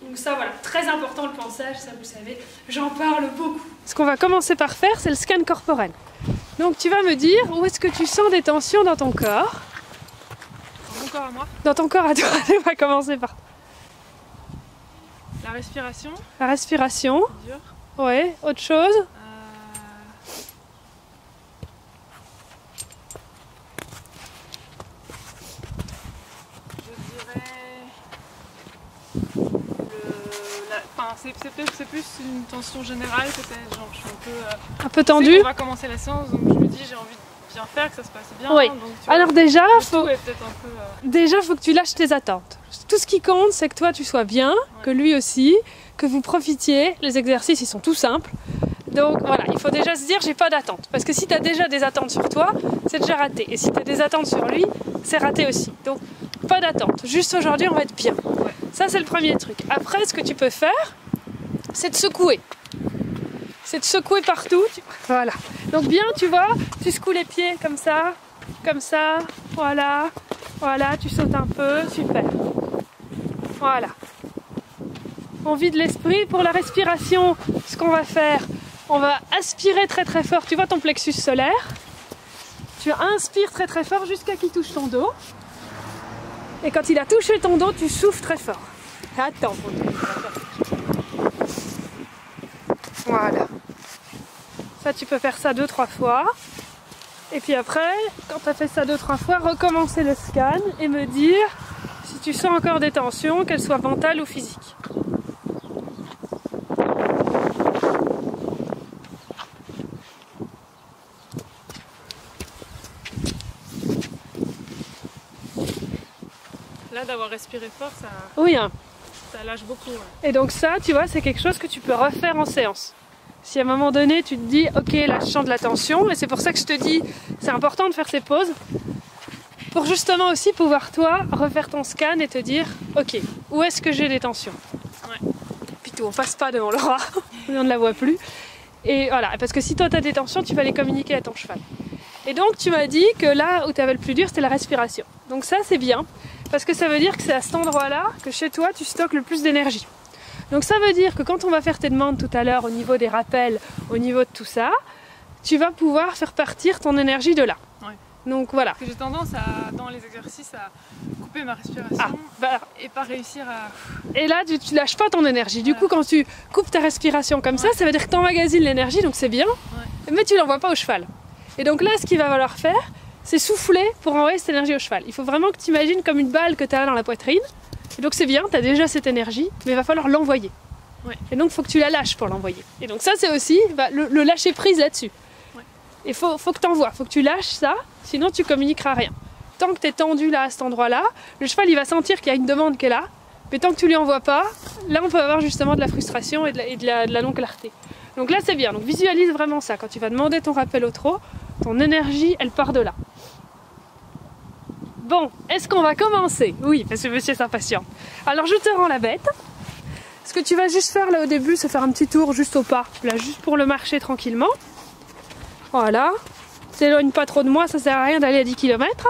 Donc ça, voilà, très important le pensage, ça vous savez, j'en parle beaucoup. Ce qu'on va commencer par faire, c'est le scan corporel. Donc tu vas me dire où est-ce que tu sens des tensions dans ton corps. Dans mon corps à moi? Dans ton corps à toi, on va commencer par... La respiration. La respiration. Dur. Ouais, autre chose? C'est plus une tension générale peut-être, genre je suis un peu tendue. On va commencer la séance, donc je me dis j'ai envie de bien faire, que ça se passe bien. Oui. Donc, alors déjà, faut que tu lâches tes attentes. Tout ce qui compte, c'est que toi tu sois bien, que lui aussi, que vous profitiez. Les exercices, ils sont tout simples. Donc voilà, il faut déjà se dire j'ai pas d'attente. Parce que si tu as déjà des attentes sur toi, c'est déjà raté. Et si tu as des attentes sur lui, c'est raté aussi. Donc pas d'attente. Juste aujourd'hui, on va être bien. Ouais. Ça, c'est le premier truc. Après, ce que tu peux faire, c'est de secouer. C'est de secouer partout. Voilà. Donc bien, tu vois, tu secoues les pieds comme ça, voilà. Voilà, tu sautes un peu, super. Voilà. On vide l'esprit. Pour la respiration, ce qu'on va faire, on va aspirer très très fort. Tu vois ton plexus solaire. Tu inspires très très fort jusqu'à qu'il touche ton dos. Et quand il a touché ton dos, tu souffles très fort. Attends. Voilà. Ça, tu peux faire ça 2-3 fois. Et puis après, quand tu as fait ça 2-3 fois, recommencer le scan et me dire si tu sens encore des tensions, qu'elles soient mentales ou physiques. Là, d'avoir respiré fort, ça, oui, hein. Ça lâche beaucoup. Ouais. Et donc ça, tu vois, c'est quelque chose que tu peux refaire en séance. Si à un moment donné, tu te dis, ok, là, je sens de la tension, et c'est pour ça que je te dis, c'est important de faire ces pauses, pour justement aussi pouvoir, toi, refaire ton scan et te dire, ok, où est-ce que j'ai des tensions? Ouais. Puis tout, on passe pas devant Laura, on ne la voit plus. Et voilà, parce que si toi, tu as des tensions, tu vas les communiquer à ton cheval. Et donc, tu m'as dit que là où tu avais le plus dur, c'était la respiration. Donc ça, c'est bien. Parce que ça veut dire que c'est à cet endroit-là que chez toi, tu stockes le plus d'énergie. Donc ça veut dire que quand on va faire tes demandes tout à l'heure au niveau des rappels, au niveau de tout ça, tu vas pouvoir faire partir ton énergie de là. Ouais. Donc voilà. Parce que j'ai tendance dans les exercices à couper ma respiration et pas réussir à... Et là, tu lâches pas ton énergie. Du coup, quand tu coupes ta respiration comme ça veut dire que tu emmagasines l'énergie, donc c'est bien, mais tu l'envoies pas au cheval. Et donc là, ce qu'il va falloir faire, c'est souffler pour envoyer cette énergie au cheval. Il faut vraiment que tu imagines comme une balle que tu as dans la poitrine. Et donc c'est bien, tu as déjà cette énergie, mais il va falloir l'envoyer. Ouais. Et donc il faut que tu la lâches pour l'envoyer. Et donc ça c'est aussi le lâcher prise là-dessus. Ouais. Il faut que tu envoies, il faut que tu lâches ça, sinon tu communiqueras rien. Tant que tu es tendu là à cet endroit-là, le cheval il va sentir qu'il y a une demande qui est là, mais tant que tu lui envoies pas, là on peut avoir justement de la frustration et de la non-clarté. Donc là c'est bien, donc visualise vraiment ça. Quand tu vas demander ton rappel au trot, ton énergie elle part de là. Bon, est-ce qu'on va commencer? Oui, parce que monsieur s'impatiente. Alors je te rends la bête. Ce que tu vas juste faire là au début, c'est faire un petit tour juste au pas, là juste pour le marcher tranquillement. Voilà. T'éloigne pas trop de moi, ça sert à rien d'aller à 10 km.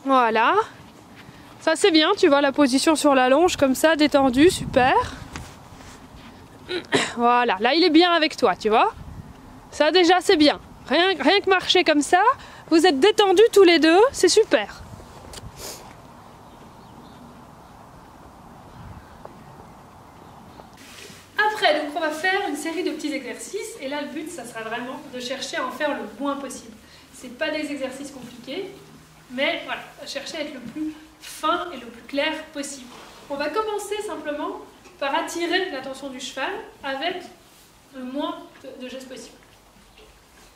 Voilà. Ça c'est bien, tu vois la position sur la longe comme ça, détendue, super. Voilà, là il est bien avec toi, tu vois. Ça déjà c'est bien. Rien que marcher comme ça, vous êtes détendus tous les deux, c'est super. série de petits exercices, et là le but, ça sera vraiment de chercher à en faire le moins possible. C'est pas des exercices compliqués, mais voilà, chercher à être le plus fin et le plus clair possible. On va commencer simplement par attirer l'attention du cheval avec le moins de gestes possible.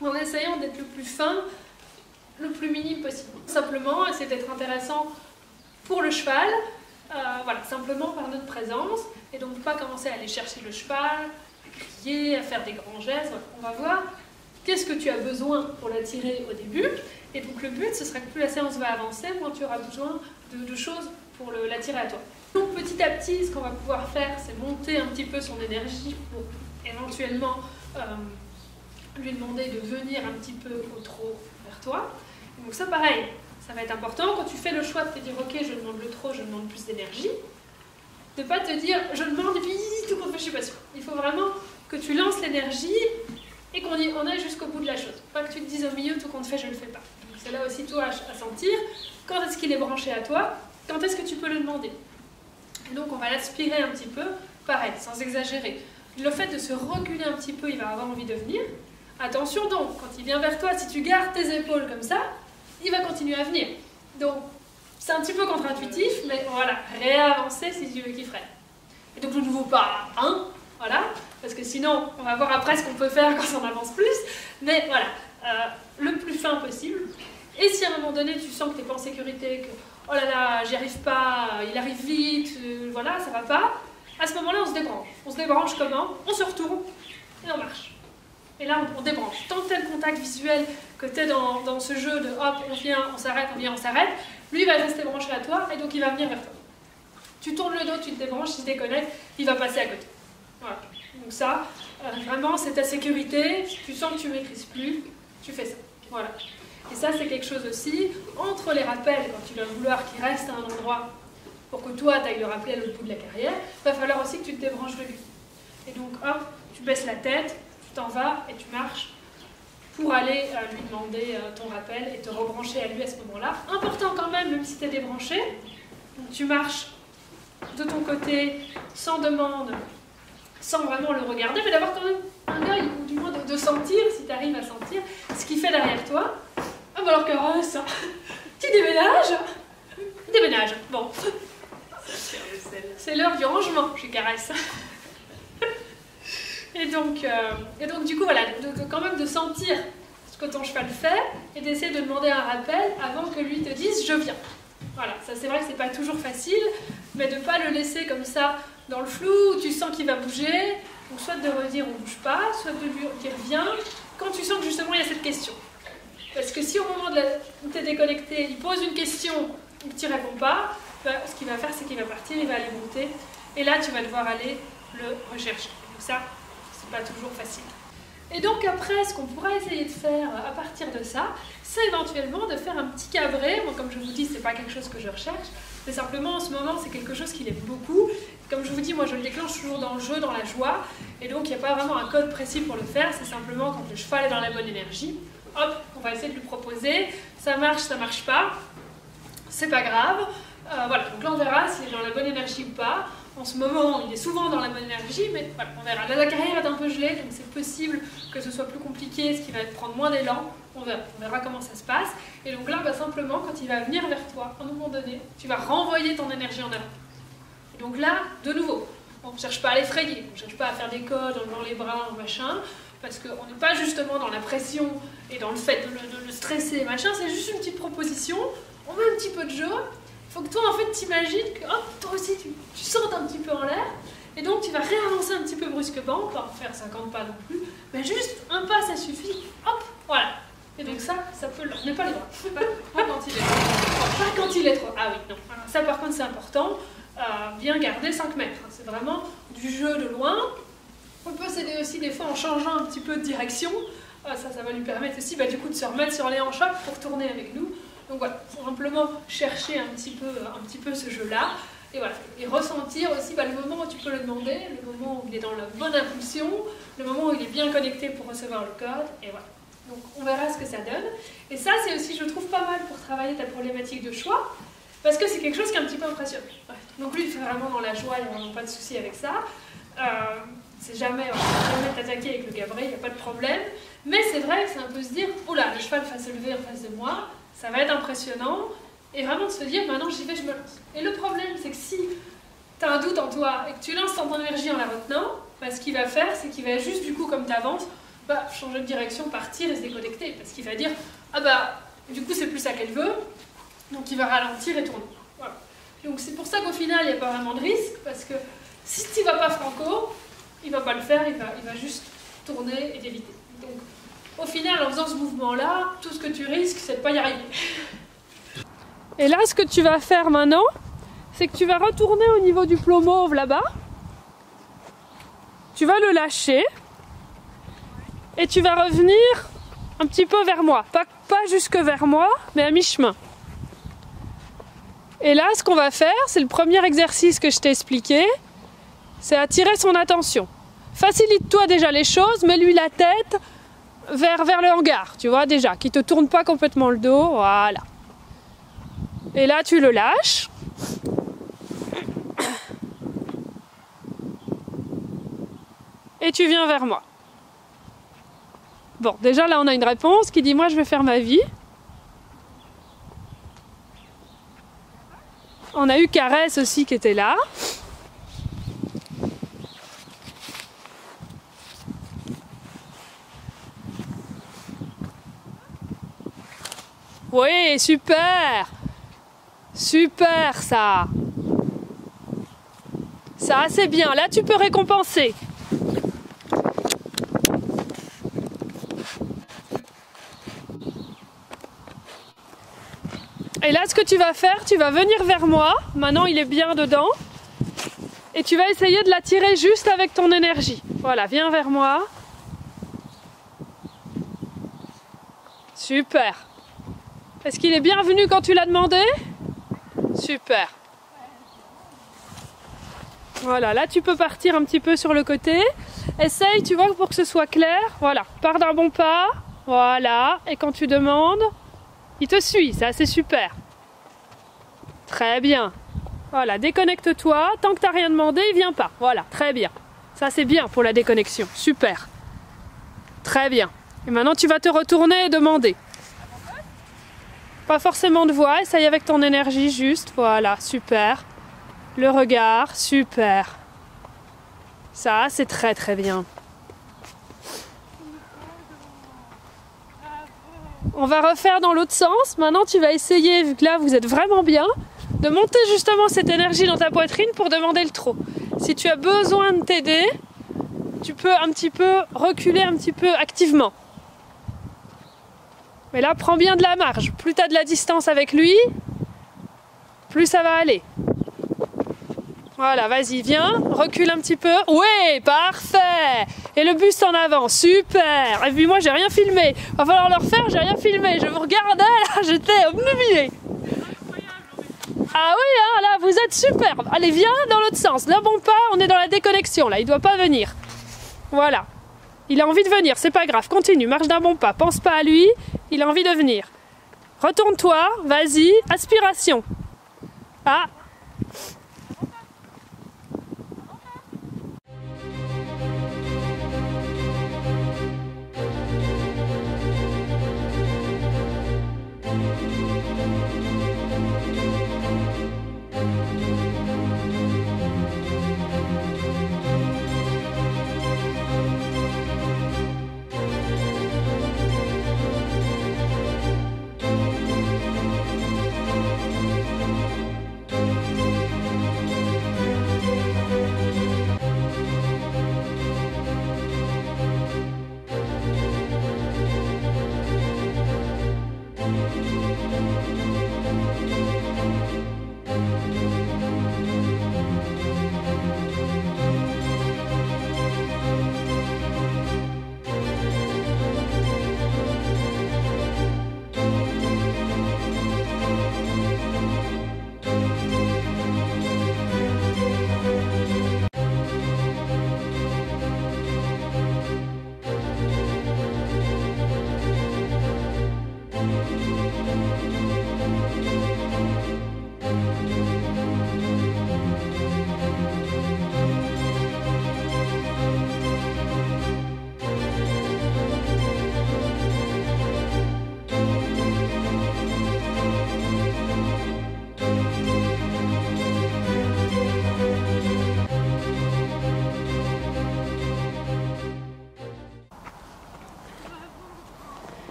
En essayant d'être le plus fin, le plus minime possible. Simplement, c'est d'être intéressant pour le cheval, voilà, simplement par notre présence, et donc pas commencer à aller chercher le cheval, à crier, à faire des grands gestes. Voilà. On va voir qu'est-ce que tu as besoin pour l'attirer au début, et donc le but, ce sera que plus la séance va avancer, moins tu auras besoin de choses pour l'attirer à toi. Donc petit à petit, ce qu'on va pouvoir faire, c'est monter un petit peu son énergie pour éventuellement lui demander de venir un petit peu au trot vers toi. Et donc ça pareil, ça va être important quand tu fais le choix de te dire ok, je demande le trot, je demande plus d'énergie, de ne pas te dire je demande et puis tout compte fait, je suis pas sûre. Il faut vraiment que tu lances l'énergie et qu'on aille jusqu'au bout de la chose. Pas que tu te dises au milieu tout compte fait, je ne le fais pas. Donc c'est là aussi toi à sentir quand est-ce qu'il est branché à toi, quand est-ce que tu peux le demander. Et donc on va l'aspirer un petit peu, pareil, sans exagérer. Le fait de se reculer un petit peu, il va avoir envie de venir. Attention donc, quand il vient vers toi, si tu gardes tes épaules comme ça, il va continuer à venir. Donc c'est un petit peu contre-intuitif, mais voilà, réavancer si tu veux qu'il freine. Et donc de nouveau pas un, voilà, parce que sinon on va voir après ce qu'on peut faire quand on avance plus, mais voilà, le plus fin possible. Et si à un moment donné tu sens que tu n'es pas en sécurité, que oh là là, j'y arrive pas, il arrive vite, voilà, ça va pas, à ce moment-là on se débranche. On se débranche comment? On se retourne et on marche. Et là on débranche. Tant que tu as le contact visuel, que tu es dans ce jeu de hop, on vient, on s'arrête, on vient, on s'arrête, lui il va rester branché à toi et donc il va venir vers toi. Tu tournes le dos, tu te débranches, il se déconnecte, il va passer à côté. Voilà. Donc ça, vraiment c'est ta sécurité, tu sens que tu ne maîtrises plus, tu fais ça. Voilà. Et ça c'est quelque chose aussi, entre les rappels, quand tu vas vouloir qu'il reste à un endroit pour que toi tu ailles le rappeler à l'autre bout de la carrière, il va falloir aussi que tu te débranches de lui. Et donc hop, tu baisses la tête, tu t'en vas et tu marches pour aller lui demander ton rappel et te rebrancher à lui à ce moment-là. Important quand même si tu es débranché, donc tu marches de ton côté, sans demande, sans vraiment le regarder, mais d'avoir quand même un œil, ou du moins de sentir, si tu arrives à sentir, ce qu'il fait derrière toi. Ah bah alors que ça, tu déménages, bon. C'est l'heure du rangement, je caresse. Et donc du coup, voilà, quand même de sentir ce que ton cheval fait et d'essayer de demander un rappel avant que lui te dise « je viens ». Voilà, ça c'est vrai que c'est pas toujours facile, mais de ne pas le laisser comme ça dans le flou où tu sens qu'il va bouger, ou soit de redire on ne bouge pas, soit de lui dire viens, quand tu sens que justement il y a cette question. Parce que si au moment où tu es déconnecté, il pose une question et que tu ne réponds pas, bah, ce qu'il va faire c'est qu'il va partir, il va aller monter, et là tu vas devoir aller le rechercher. Donc ça, c'est pas toujours facile. Et donc après, ce qu'on pourra essayer de faire à partir de ça, c'est éventuellement de faire un petit cabré. Moi, comme je vous dis, c'est pas quelque chose que je recherche, mais simplement en ce moment, c'est quelque chose qu'il aime beaucoup. Comme je vous dis, moi, je le déclenche toujours dans le jeu, dans la joie, et donc il n'y a pas vraiment un code précis pour le faire. C'est simplement quand le cheval est dans la bonne énergie, hop, on va essayer de lui proposer. Ça marche pas, c'est pas grave. Voilà, donc là on verra s'il est dans la bonne énergie ou pas. En ce moment, il est souvent dans la bonne énergie, mais voilà, on verra. Là, la carrière est un peu gelée, donc c'est possible que ce soit plus compliqué, ce qui va prendre moins d'élan. On verra comment ça se passe. Et donc là, bah, simplement, quand il va venir vers toi, à un moment donné, tu vas renvoyer ton énergie en avant. Et donc là, de nouveau, on ne cherche pas à l'effrayer, on ne cherche pas à faire des codes dans les bras, machin, parce qu'on n'est pas justement dans la pression et dans le fait de le stresser, machin, c'est juste une petite proposition, on met un petit peu de jeu. Il faut que toi, en fait, t'imagines que hop, toi aussi, tu sautes un petit peu en l'air, et donc tu vas réavancer un petit peu brusquement, pas en faire 50 pas non plus, mais juste un pas, ça suffit, hop, voilà. Et donc ça peut le... Mais pas les bras. Pas quand il est trop. Pas quand il est trop. Ah oui, non. Alors, ça, par contre, c'est important. Bien garder 5 mètres. C'est vraiment du jeu de loin. On peut s'aider aussi des fois en changeant un petit peu de direction. Ça va lui permettre aussi du coup de se remettre sur les hanches pour tourner avec nous. Donc voilà, simplement chercher un petit peu ce jeu-là, et voilà, et ressentir aussi le moment où tu peux le demander, le moment où il est dans la bonne impulsion, le moment où il est bien connecté pour recevoir le code, et voilà. Donc on verra ce que ça donne. Et ça, c'est aussi, je trouve, pas mal pour travailler ta problématique de choix, parce que c'est quelque chose qui est un petit peu impressionnant. Ouais. Donc lui, il fait vraiment dans la joie, il n'y a vraiment pas de souci avec ça. c'est jamais, on va jamais t'attaquer avec le gabré, il n'y a pas de problème. Mais c'est vrai que c'est un peu se dire, oula, le cheval va se lever en face de moi, ça va être impressionnant. Et vraiment de se dire, maintenant j'y vais, je me lance. Et le problème, c'est que si tu as un doute en toi et que tu lances ton énergie en la retenant, bah, ce qu'il va faire, c'est qu'il va juste, du coup, comme tu avances, bah, changer de direction, partir et se déconnecter. Parce qu'il va dire, ah bah, du coup, c'est plus ça qu'elle veut, donc il va ralentir et tourner. Voilà. Donc c'est pour ça qu'au final, il n'y a pas vraiment de risque, parce que si tu vas pas franco, il va pas le faire, il va juste tourner et t'éviter. Donc, au final, en faisant ce mouvement-là, tout ce que tu risques, c'est de pas y arriver. Et là, ce que tu vas faire maintenant, c'est que tu vas retourner au niveau du plot mauve là-bas. Tu vas le lâcher. Et tu vas revenir un petit peu vers moi. Pas jusque vers moi, mais à mi-chemin. Et là, ce qu'on va faire, c'est le premier exercice que je t'ai expliqué. C'est attirer son attention. Facilite-toi déjà les choses, mets-lui la tête vers le hangar, tu vois déjà, qui ne te tourne pas complètement le dos, voilà. Et là, tu le lâches. Et tu viens vers moi. Bon, déjà là, on a une réponse qui dit, moi, je vais faire ma vie. On a eu Caresse aussi qui était là. Oui, super! Super ça! Ça, c'est bien. Là, tu peux récompenser. Et là, ce que tu vas faire, tu vas venir vers moi. Maintenant, il est bien dedans. Et tu vas essayer de l'attirer juste avec ton énergie. Voilà, viens vers moi. Super. Est-ce qu'il est bienvenu quand tu l'as demandé? Super. Voilà, là tu peux partir un petit peu sur le côté. Essaye, tu vois, pour que ce soit clair. Voilà, pars d'un bon pas. Voilà, et quand tu demandes, il te suit, ça c'est super. Très bien. Voilà, déconnecte-toi. Tant que tu n'as rien demandé, il ne vient pas. Voilà, très bien. Ça c'est bien pour la déconnexion. Super. Très bien. Et maintenant tu vas te retourner et demander. Pas forcément de voix, essaye avec ton énergie juste. Voilà, super. Le regard, super. Ça, c'est très très bien. On va refaire dans l'autre sens. Maintenant, tu vas essayer, vu que là, vous êtes vraiment bien, de monter justement cette énergie dans ta poitrine pour demander le trot. Si tu as besoin de t'aider, tu peux un petit peu reculer un petit peu activement. Mais là, prends bien de la marge. Plus tu as de la distance avec lui, plus ça va aller. Voilà, vas-y, viens, recule un petit peu. Oui, parfait. Et le buste en avant, super. Et puis moi, j'ai rien filmé. Va falloir le refaire, j'ai rien filmé. Je vous regardais, là, j'étais obnubilée. Ah oui, hein, là, vous êtes superbe. Allez, viens dans l'autre sens. Là, bon pas, on est dans la déconnexion, là, il doit pas venir. Voilà. Il a envie de venir, c'est pas grave, continue, marche d'un bon pas, pense pas à lui, il a envie de venir. Retourne-toi, vas-y, aspiration. Ah.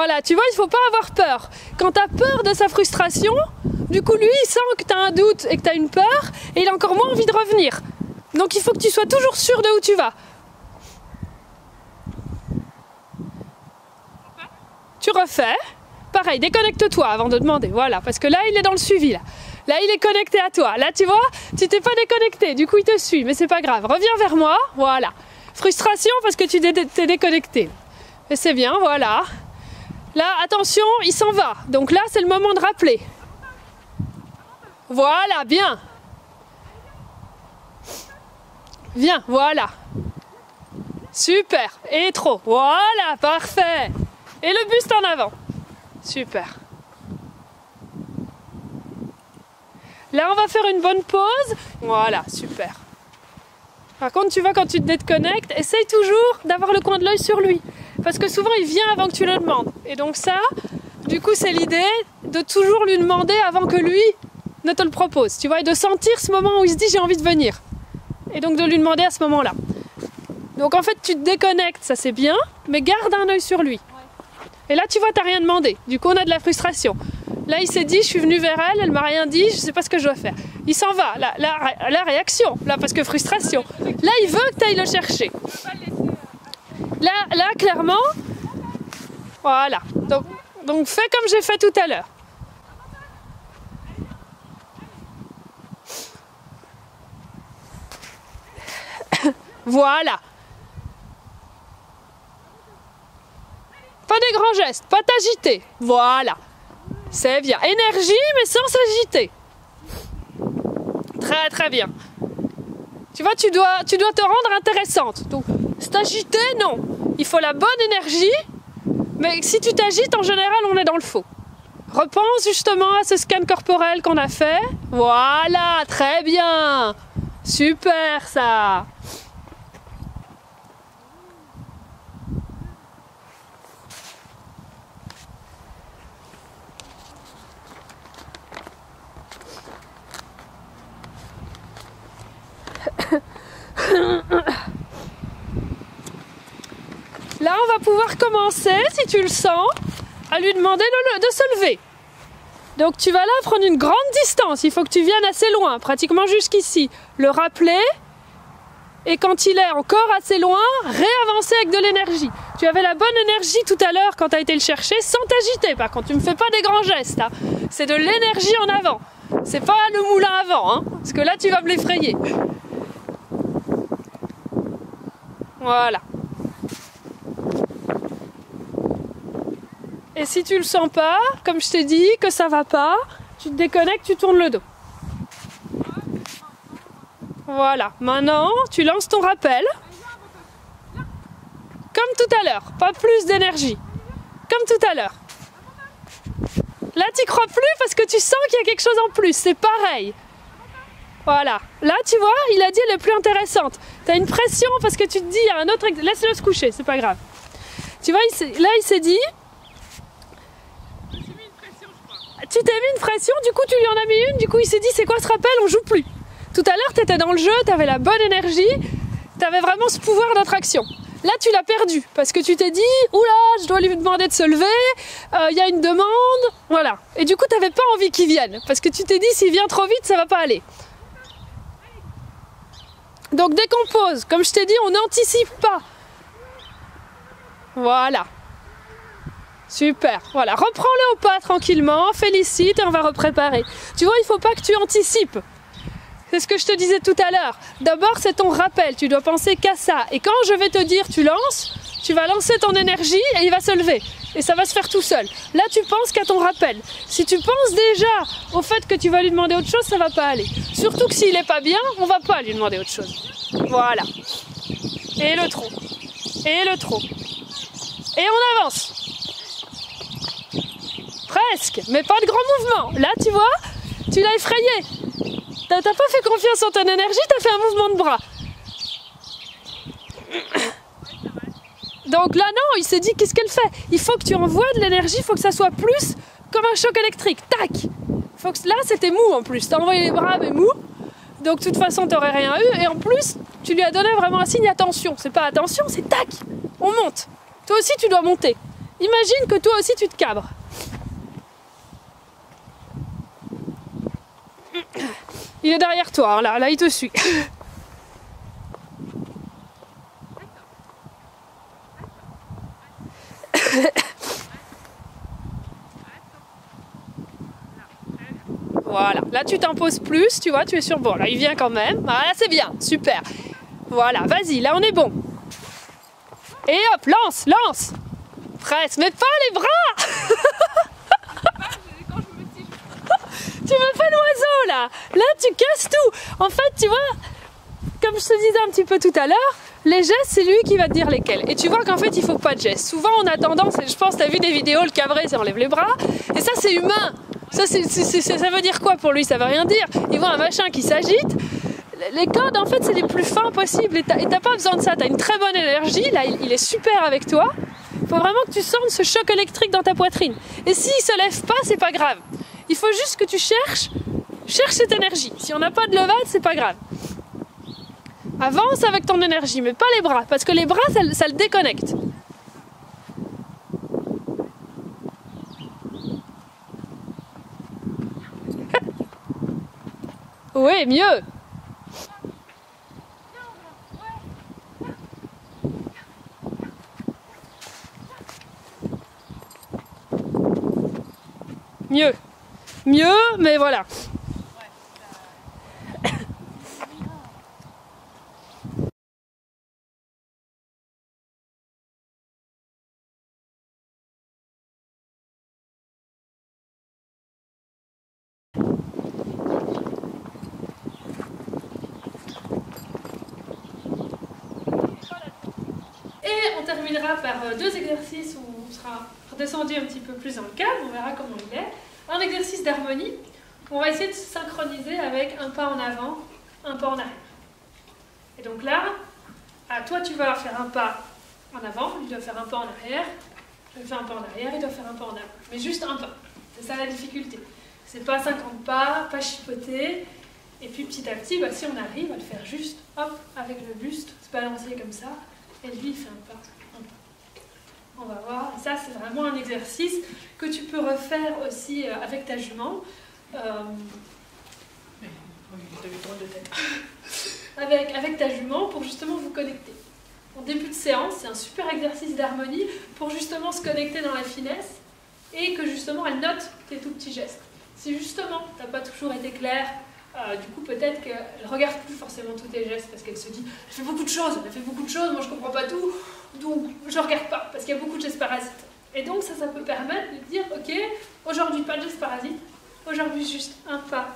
Voilà, tu vois, il ne faut pas avoir peur. Quand tu as peur de sa frustration, du coup, lui, il sent que tu as un doute et que tu as une peur, et il a encore moins envie de revenir. Donc, il faut que tu sois toujours sûr de où tu vas. Tu refais. Pareil, déconnecte-toi avant de demander. Voilà, parce que là, il est dans le suivi. Là, il est connecté à toi. Là, tu vois, tu t'es pas déconnecté. Du coup, il te suit, mais c'est pas grave. Reviens vers moi. Voilà. Frustration parce que tu t'es déconnecté. Et c'est bien, voilà. Là, attention, il s'en va. Donc là, c'est le moment de rappeler. Voilà, bien. Viens, voilà. Super. Et trop. Voilà, parfait. Et le buste en avant. Super. Là, on va faire une bonne pause. Voilà, super. Par contre, tu vois, quand tu te déconnectes, essaye toujours d'avoir le coin de l'œil sur lui. Parce que souvent, il vient avant que tu le demandes. Et donc ça, du coup, c'est l'idée de toujours lui demander avant que lui ne te le propose. Tu vois, et de sentir ce moment où il se dit « j'ai envie de venir ». Et donc de lui demander à ce moment-là. Donc en fait, tu te déconnectes, ça c'est bien, mais garde un œil sur lui. Et là, tu vois, tu n'as rien demandé. Du coup, on a de la frustration. Là, il s'est dit, je suis venu vers elle, elle m'a rien dit, je ne sais pas ce que je dois faire. Il s'en va, la réaction, là, parce que frustration. Là, il veut que tu ailles le chercher. Là, clairement, voilà. Donc fais comme j'ai fait tout à l'heure. Voilà. Pas des grands gestes, pas t'agiter. Voilà. C'est bien. Énergie, mais sans s'agiter. Très très bien. Tu vois, tu dois te rendre intéressante. Donc, t'agiter, non. Il faut la bonne énergie, mais si tu t'agites, en général, on est dans le faux. Repense justement à ce scan corporel qu'on a fait. Voilà, très bien. Super ça. Là, on va pouvoir commencer, si tu le sens, à lui demander de se lever. Donc tu vas là prendre une grande distance, il faut que tu viennes assez loin, pratiquement jusqu'ici. Le rappeler, et quand il est encore assez loin, réavancer avec de l'énergie. Tu avais la bonne énergie tout à l'heure quand tu as été le chercher, sans t'agiter. Par contre, tu ne me fais pas des grands gestes, hein. C'est de l'énergie en avant. C'est pas le moulin avant, hein, parce que là tu vas me l'effrayer. Voilà. Et si tu le sens pas, comme je t'ai dit, que ça va pas, tu te déconnectes, tu tournes le dos. Voilà. Maintenant, tu lances ton rappel. Comme tout à l'heure. Pas plus d'énergie. Comme tout à l'heure. Là, tu crois plus parce que tu sens qu'il y a quelque chose en plus. C'est pareil. Voilà. Là, tu vois, il a dit elle est plus intéressante. Tu as une pression parce que tu te dis, il y a un autre... Laisse-le se coucher, c'est pas grave. Tu vois, là, il s'est dit... Tu t'es mis une pression, du coup, tu lui en as mis une. Du coup, il s'est dit, c'est quoi ce rappel? On joue plus. Tout à l'heure, tu étais dans le jeu, tu avais la bonne énergie. Tu avais vraiment ce pouvoir d'attraction. Là, tu l'as perdu parce que tu t'es dit, oula, je dois lui demander de se lever, il y a une demande. Voilà. Et du coup, tu n'avais pas envie qu'il vienne parce que tu t'es dit, s'il vient trop vite, ça va pas aller. Donc décompose, comme je t'ai dit, on n'anticipe pas. Voilà. Super, voilà, reprends-le au pas tranquillement, félicite et on va repréparer. Tu vois, il ne faut pas que tu anticipes. C'est ce que je te disais tout à l'heure. D'abord, c'est ton rappel, tu dois penser qu'à ça. Et quand je vais te dire tu lances, tu vas lancer ton énergie et il va se lever. Et ça va se faire tout seul. Là, tu penses qu'à ton rappel. Si tu penses déjà au fait que tu vas lui demander autre chose, ça ne va pas aller. Surtout que s'il n'est pas bien, on ne va pas lui demander autre chose. Voilà. Et le trop. Et le trop. Et on avance. Presque, mais pas de grands mouvements. Là, tu vois, tu l'as effrayé. T'as pas fait confiance en ton énergie, t'as fait un mouvement de bras. Donc là, non, il s'est dit, qu'est-ce qu'elle fait? Il faut que tu envoies de l'énergie, il faut que ça soit plus comme un choc électrique. Tac! Faut que... Là, c'était mou en plus. T'as envoyé les bras, mais mou. Donc, de toute façon, t'aurais rien eu. Et en plus, tu lui as donné vraiment un signe attention. C'est pas attention, c'est tac! On monte. Toi aussi, tu dois monter. imagine que toi aussi tu te cabres. Il est derrière toi, hein, là il te suit. Voilà, là tu t'imposes plus, tu vois, tu es sur bon, là il vient quand même, voilà c'est bien, super. Voilà, vas-y, là on est bon. Et hop, lance. Presse, mais pas les bras. Tu me fais l'oiseau là. Là tu casses tout. En fait, tu vois, comme je te disais un petit peu tout à l'heure, les gestes c'est lui qui va te dire lesquels. Et tu vois qu'en fait il faut pas de gestes. Souvent on a tendance, je pense tu as vu des vidéos, le cabré ça enlève les bras. Et ça c'est humain. Ça veut dire quoi pour lui? Ça veut rien dire. Il voit un machin qui s'agite. Les codes, en fait, c'est les plus fins possibles. Et t'as pas besoin de ça. T'as une très bonne énergie. Là, il est super avec toi. Il faut vraiment que tu sentes ce choc électrique dans ta poitrine. Et s'il se lève pas, c'est pas grave. Il faut juste que tu cherches cette énergie. Si on n'a pas de levade, c'est pas grave. Avance avec ton énergie, mais pas les bras. Parce que les bras, ça le déconnecte. Oui, mieux. Mieux, mais voilà. Et on terminera par deux exercices où on sera redescendu un petit peu plus dans le cadre, on verra comment il est. Un exercice d'harmonie, on va essayer de se synchroniser avec un pas en avant, un pas en arrière. Et donc là, toi tu vas faire un pas en avant, lui doit faire un pas en arrière, je vais faire un pas en arrière, il doit faire un pas en avant. Mais juste un pas, c'est ça la difficulté. C'est pas 50 pas, pas chipoter. Et puis petit à petit, si on arrive à le faire juste, hop, avec le buste, se balancer comme ça, et lui il fait un pas. On va voir, et ça c'est vraiment un exercice que tu peux refaire aussi avec ta jument. Avec ta jument pour justement vous connecter. En début de séance, c'est un super exercice d'harmonie pour justement se connecter dans la finesse et que justement elle note tes tout petits gestes. Si justement tu n'as pas toujours été clair, du coup peut-être qu'elle ne regarde plus forcément tous tes gestes parce qu'elle se dit « elle fait beaucoup de choses, moi je ne comprends pas tout, donc je ne regarde pas parce qu'il y a beaucoup de gestes parasites ». Et donc ça peut permettre de dire « ok, aujourd'hui pas de gestes parasites, aujourd'hui juste un pas ».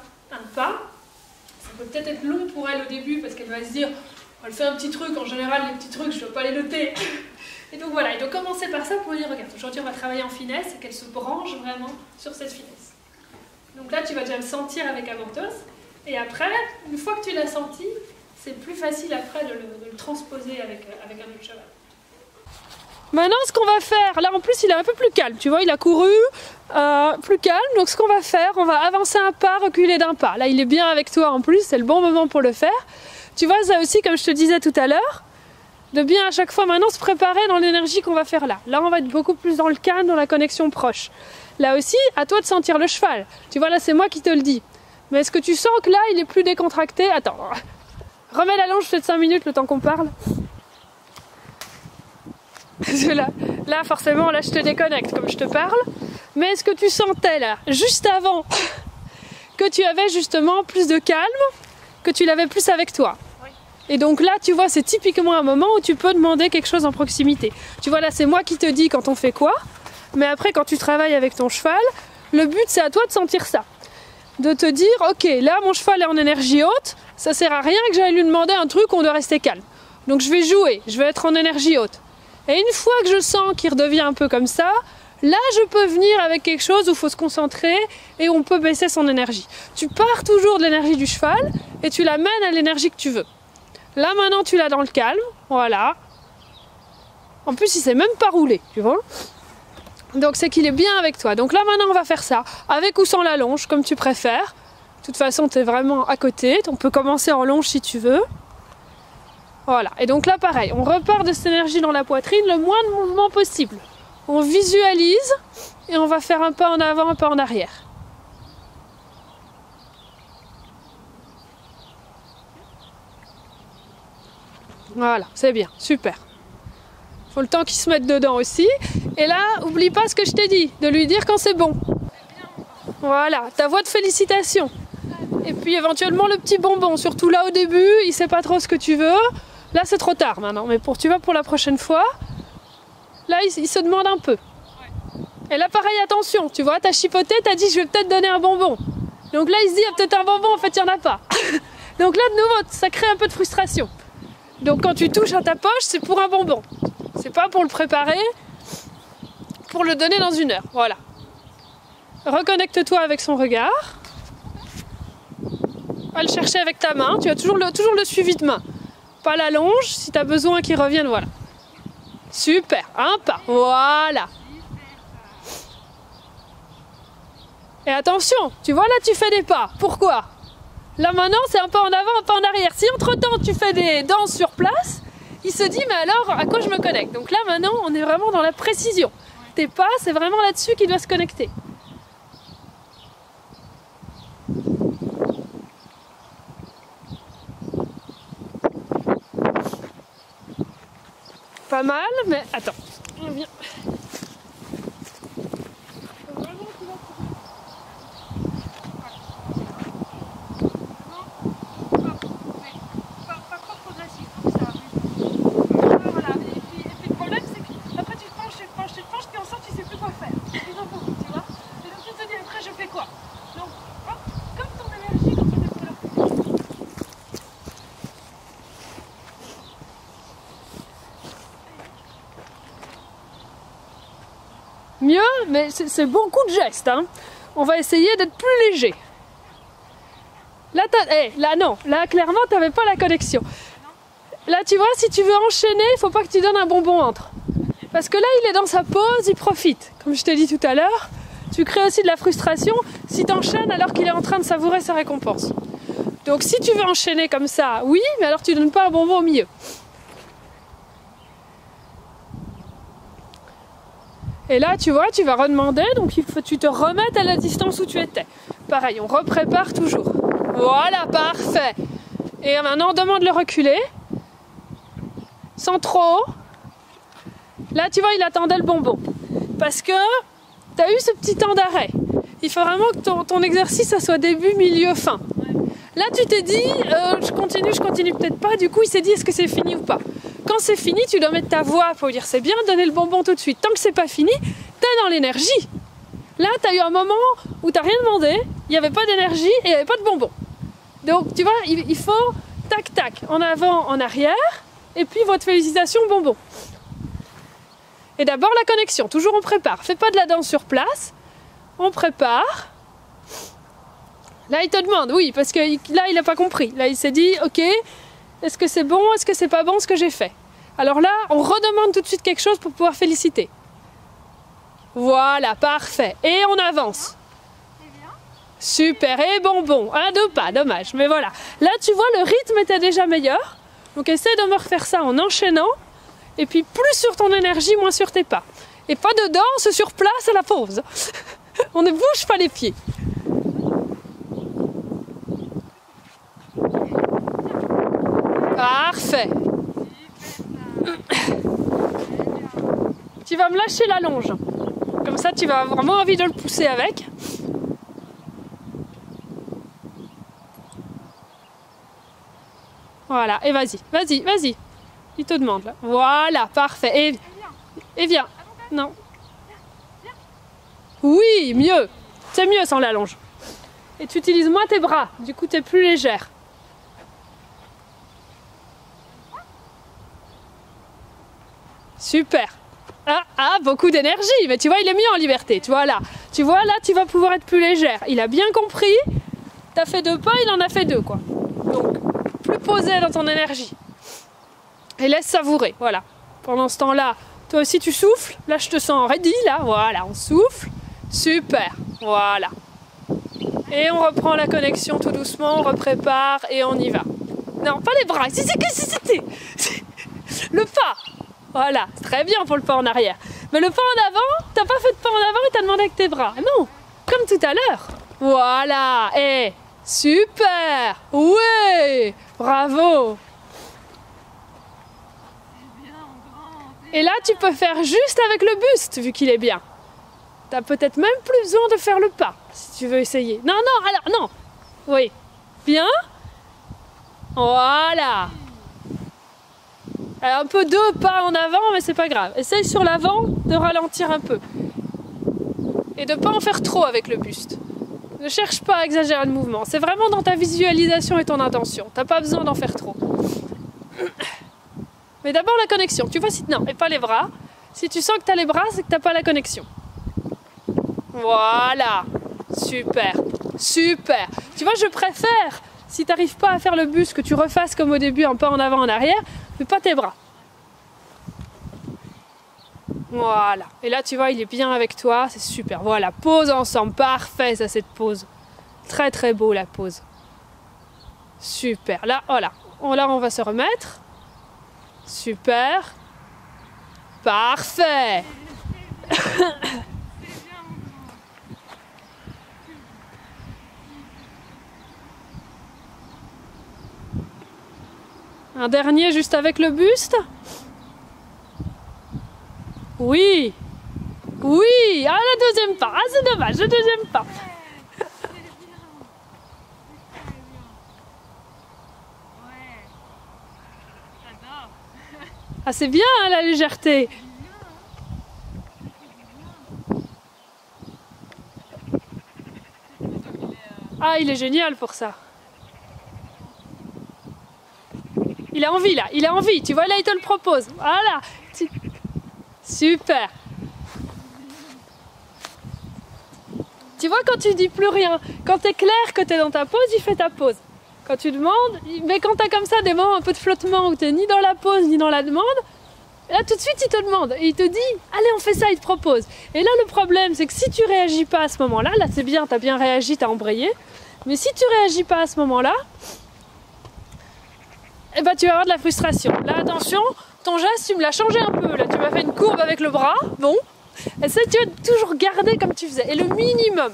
Ça peut peut-être être long pour elle au début parce qu'elle va se dire « elle fait un petit truc, en général les petits trucs je ne dois pas les noter ». Et donc voilà, il doit commencer par ça pour dire « regarde, aujourd'hui on va travailler en finesse » et qu'elle se branche vraiment sur cette finesse. Donc là tu vas déjà le sentir avec Amantos. Et après, une fois que tu l'as senti, c'est plus facile après de le transposer avec un autre cheval. Maintenant, ce qu'on va faire, là en plus il est un peu plus calme, tu vois, il a couru, plus calme. Donc ce qu'on va faire, on va avancer un pas, reculer d'un pas. Là il est bien avec toi en plus, c'est le bon moment pour le faire. Tu vois, ça aussi, comme je te disais tout à l'heure, de bien à chaque fois maintenant se préparer dans l'énergie qu'on va faire là. Là on va être beaucoup plus dans le calme, dans la connexion proche. Là aussi, à toi de sentir le cheval. Tu vois, là c'est moi qui te le dis. Mais est-ce que tu sens que là, il est plus décontracté? Attends, remets la longe peut-être 5 minutes le temps qu'on parle. Là, forcément, là, je te déconnecte comme je te parle. Mais est-ce que tu sentais là, juste avant, que tu avais justement plus de calme, que tu l'avais plus avec toi? Oui. Et donc là, tu vois, c'est typiquement un moment où tu peux demander quelque chose en proximité. Tu vois, là, c'est moi qui te dis quand on fait quoi. Mais après, quand tu travailles avec ton cheval, le but, c'est à toi de sentir ça. De te dire, ok, là mon cheval est en énergie haute, ça sert à rien que j'aille lui demander un truc où on doit rester calme. Donc je vais jouer, je vais être en énergie haute. Et une fois que je sens qu'il redevient un peu comme ça, là je peux venir avec quelque chose où il faut se concentrer et où on peut baisser son énergie. Tu pars toujours de l'énergie du cheval et tu l'amènes à l'énergie que tu veux. Là maintenant tu l'as dans le calme, voilà. En plus il s'est même pas roulé, tu vois. Donc c'est qu'il est bien avec toi. Donc là maintenant on va faire ça, avec ou sans la longe, comme tu préfères. De toute façon tu es vraiment à côté, on peut commencer en longe si tu veux. Voilà, et donc là pareil, on repart de cette énergie dans la poitrine, le moins de mouvement possible. On visualise et on va faire un pas en avant, un pas en arrière. Voilà, c'est bien, super. Faut le temps qu'il se mette dedans aussi. Et là, oublie pas ce que je t'ai dit, de lui dire quand c'est bon. Voilà, ta voix de félicitations. Et puis éventuellement le petit bonbon, surtout là au début, il sait pas trop ce que tu veux. Là c'est trop tard maintenant, mais tu vois pour la prochaine fois, là il se demande un peu. Et là pareil, attention, tu vois, t'as chipoté, t'as dit je vais peut-être donner un bonbon. Donc là il se dit il y a peut-être un bonbon, en fait il n'y en a pas. Donc là de nouveau, ça crée un peu de frustration. Donc quand tu touches à ta poche, c'est pour un bonbon. C'est pas pour le préparer, pour le donner dans 1 heure, voilà. Reconnecte-toi avec son regard. Va le chercher avec ta main, tu as toujours le suivi de main. Pas la longe, si tu as besoin qu'il revienne, voilà. Super, un pas, voilà. Et attention, tu vois là tu fais des pas, pourquoi? Là maintenant c'est un pas en avant, un pas en arrière. Si entre temps tu fais des danses sur place, il se dit mais alors à quoi je me connecte? Donc là maintenant on est vraiment dans la précision. Tes pas, c'est vraiment là-dessus qu'il doit se connecter. Pas mal, mais attends, viens. Mieux, mais c'est beaucoup de gestes. Hein. On va essayer d'être plus léger. Là, là non, là clairement, tu n'avais pas la connexion. Là, tu vois, si tu veux enchaîner, il ne faut pas que tu donnes un bonbon entre. Parce que là, il est dans sa pause, il profite. Comme je t'ai dit tout à l'heure, tu crées aussi de la frustration si tu enchaînes alors qu'il est en train de savourer sa récompense. Donc si tu veux enchaîner comme ça, oui, mais alors tu ne donnes pas un bonbon au milieu. Et là, tu vois, tu vas redemander, donc il faut que tu te remettes à la distance où tu étais. Pareil, on reprépare toujours. Voilà, parfait. Et maintenant, on demande le reculer. Sans trop. Là, tu vois, il attendait le bonbon. Parce que tu as eu ce petit temps d'arrêt. Il faut vraiment que ton exercice, ça soit début, milieu, fin. Là, tu t'es dit, je continue peut-être pas. Du coup, il s'est dit, est-ce que c'est fini ou pas? Quand c'est fini, tu dois mettre ta voix pour dire c'est bien, donner le bonbon tout de suite. Tant que c'est pas fini, t'es dans l'énergie. Là, t'as eu un moment où t'as rien demandé, il n'y avait pas d'énergie et il n'y avait pas de bonbon. Donc, tu vois, il faut tac tac, en avant, en arrière, et puis votre félicitation bonbon. Et d'abord la connexion, toujours on prépare. Fais pas de la danse sur place, on prépare. Là, il te demande, oui, parce que là, il n'a pas compris. Là, il s'est dit, ok, est-ce que c'est bon, est-ce que c'est pas bon ce que j'ai fait? Alors là, on redemande tout de suite quelque chose pour pouvoir féliciter. Voilà, parfait. Et on avance. Super, et bonbon. 1, 2 pas, dommage, mais voilà. Là, tu vois, le rythme était déjà meilleur. Donc, essaie de me refaire ça en enchaînant. Et puis, plus sur ton énergie, moins sur tes pas. Et pas de danse sur place à la pause. On ne bouge pas les pieds. Parfait. Tu vas me lâcher la longe. Comme ça, tu vas avoir vraiment envie de le pousser avec. Voilà, et vas-y, vas-y, vas-y. Il te demande là. Voilà, parfait. Et viens. Non. Oui, mieux. C'est mieux sans la longe. Et tu utilises moins tes bras. Du coup, tu es plus légère. Super. Beaucoup d'énergie. Mais tu vois, il est mieux en liberté. Tu vois là, tu vas pouvoir être plus légère. Il a bien compris. T'as fait 2 pas, il en a fait 2 quoi. Donc, plus posé dans ton énergie. Et laisse savourer. Voilà. Pendant ce temps-là, toi aussi tu souffles. Là, je te sens ready. Là, voilà, on souffle. Super. Voilà. Et on reprend la connexion tout doucement. On reprépare et on y va. Non, pas les bras. C'est le pas. Voilà, très bien pour le pas en arrière. Mais le pas en avant, t'as pas fait de pas en avant et t'as demandé avec tes bras. Non, comme tout à l'heure. Voilà, et super. Oui, bravo. Et là, tu peux faire juste avec le buste, vu qu'il est bien. T'as peut-être même plus besoin de faire le pas, si tu veux essayer. Non, non, alors, non. Oui. Bien. Voilà. Alors, un peu deux pas en avant, mais c'est pas grave. Essaye sur l'avant de ralentir un peu. Et de ne pas en faire trop avec le buste. Ne cherche pas à exagérer le mouvement. C'est vraiment dans ta visualisation et ton intention. T'as pas besoin d'en faire trop. Mais d'abord la connexion. Tu vois, si non, et pas les bras. Si tu sens que tu as les bras, c'est que tu n'as pas la connexion. Voilà. Super. Super. Tu vois, je préfère, si tu n'arrives pas à faire le buste, que tu refasses comme au début, un pas en avant, en arrière, mais pas tes bras. Voilà. Et là, tu vois, il est bien avec toi. C'est super. Voilà. Pose ensemble. Parfait, ça, cette pose. Très, très beau, la pose. Super. Là, voilà. Là, on va se remettre. Super. Parfait. Un dernier juste avec le buste. Oui. Oui. Ah, le deuxième pas. Ah, c'est dommage, le deuxième pas. Ah, c'est bien, hein, la légèreté. Ah, il est génial pour ça. Il a envie, là. Il a envie. Tu vois, là, il te le propose. Voilà. Super. Tu vois, quand tu dis plus rien, quand tu es clair que tu es dans ta pose, il fait ta pose. Quand tu demandes, mais quand tu as comme ça des moments un peu de flottement où tu n'es ni dans la pose ni dans la demande, là tout de suite il te demande et il te dit allez on fait ça, il te propose. Et là le problème c'est que si tu réagis pas à ce moment-là, là c'est bien, tu as bien réagi, tu as embrayé, mais si tu réagis pas à ce moment-là, eh ben, tu vas avoir de la frustration. Là attention, ton geste tu me l'as changé un peu, là tu m'as fait une courbe avec le bras, bon, et ça tu vas toujours garder comme tu faisais, et le minimum.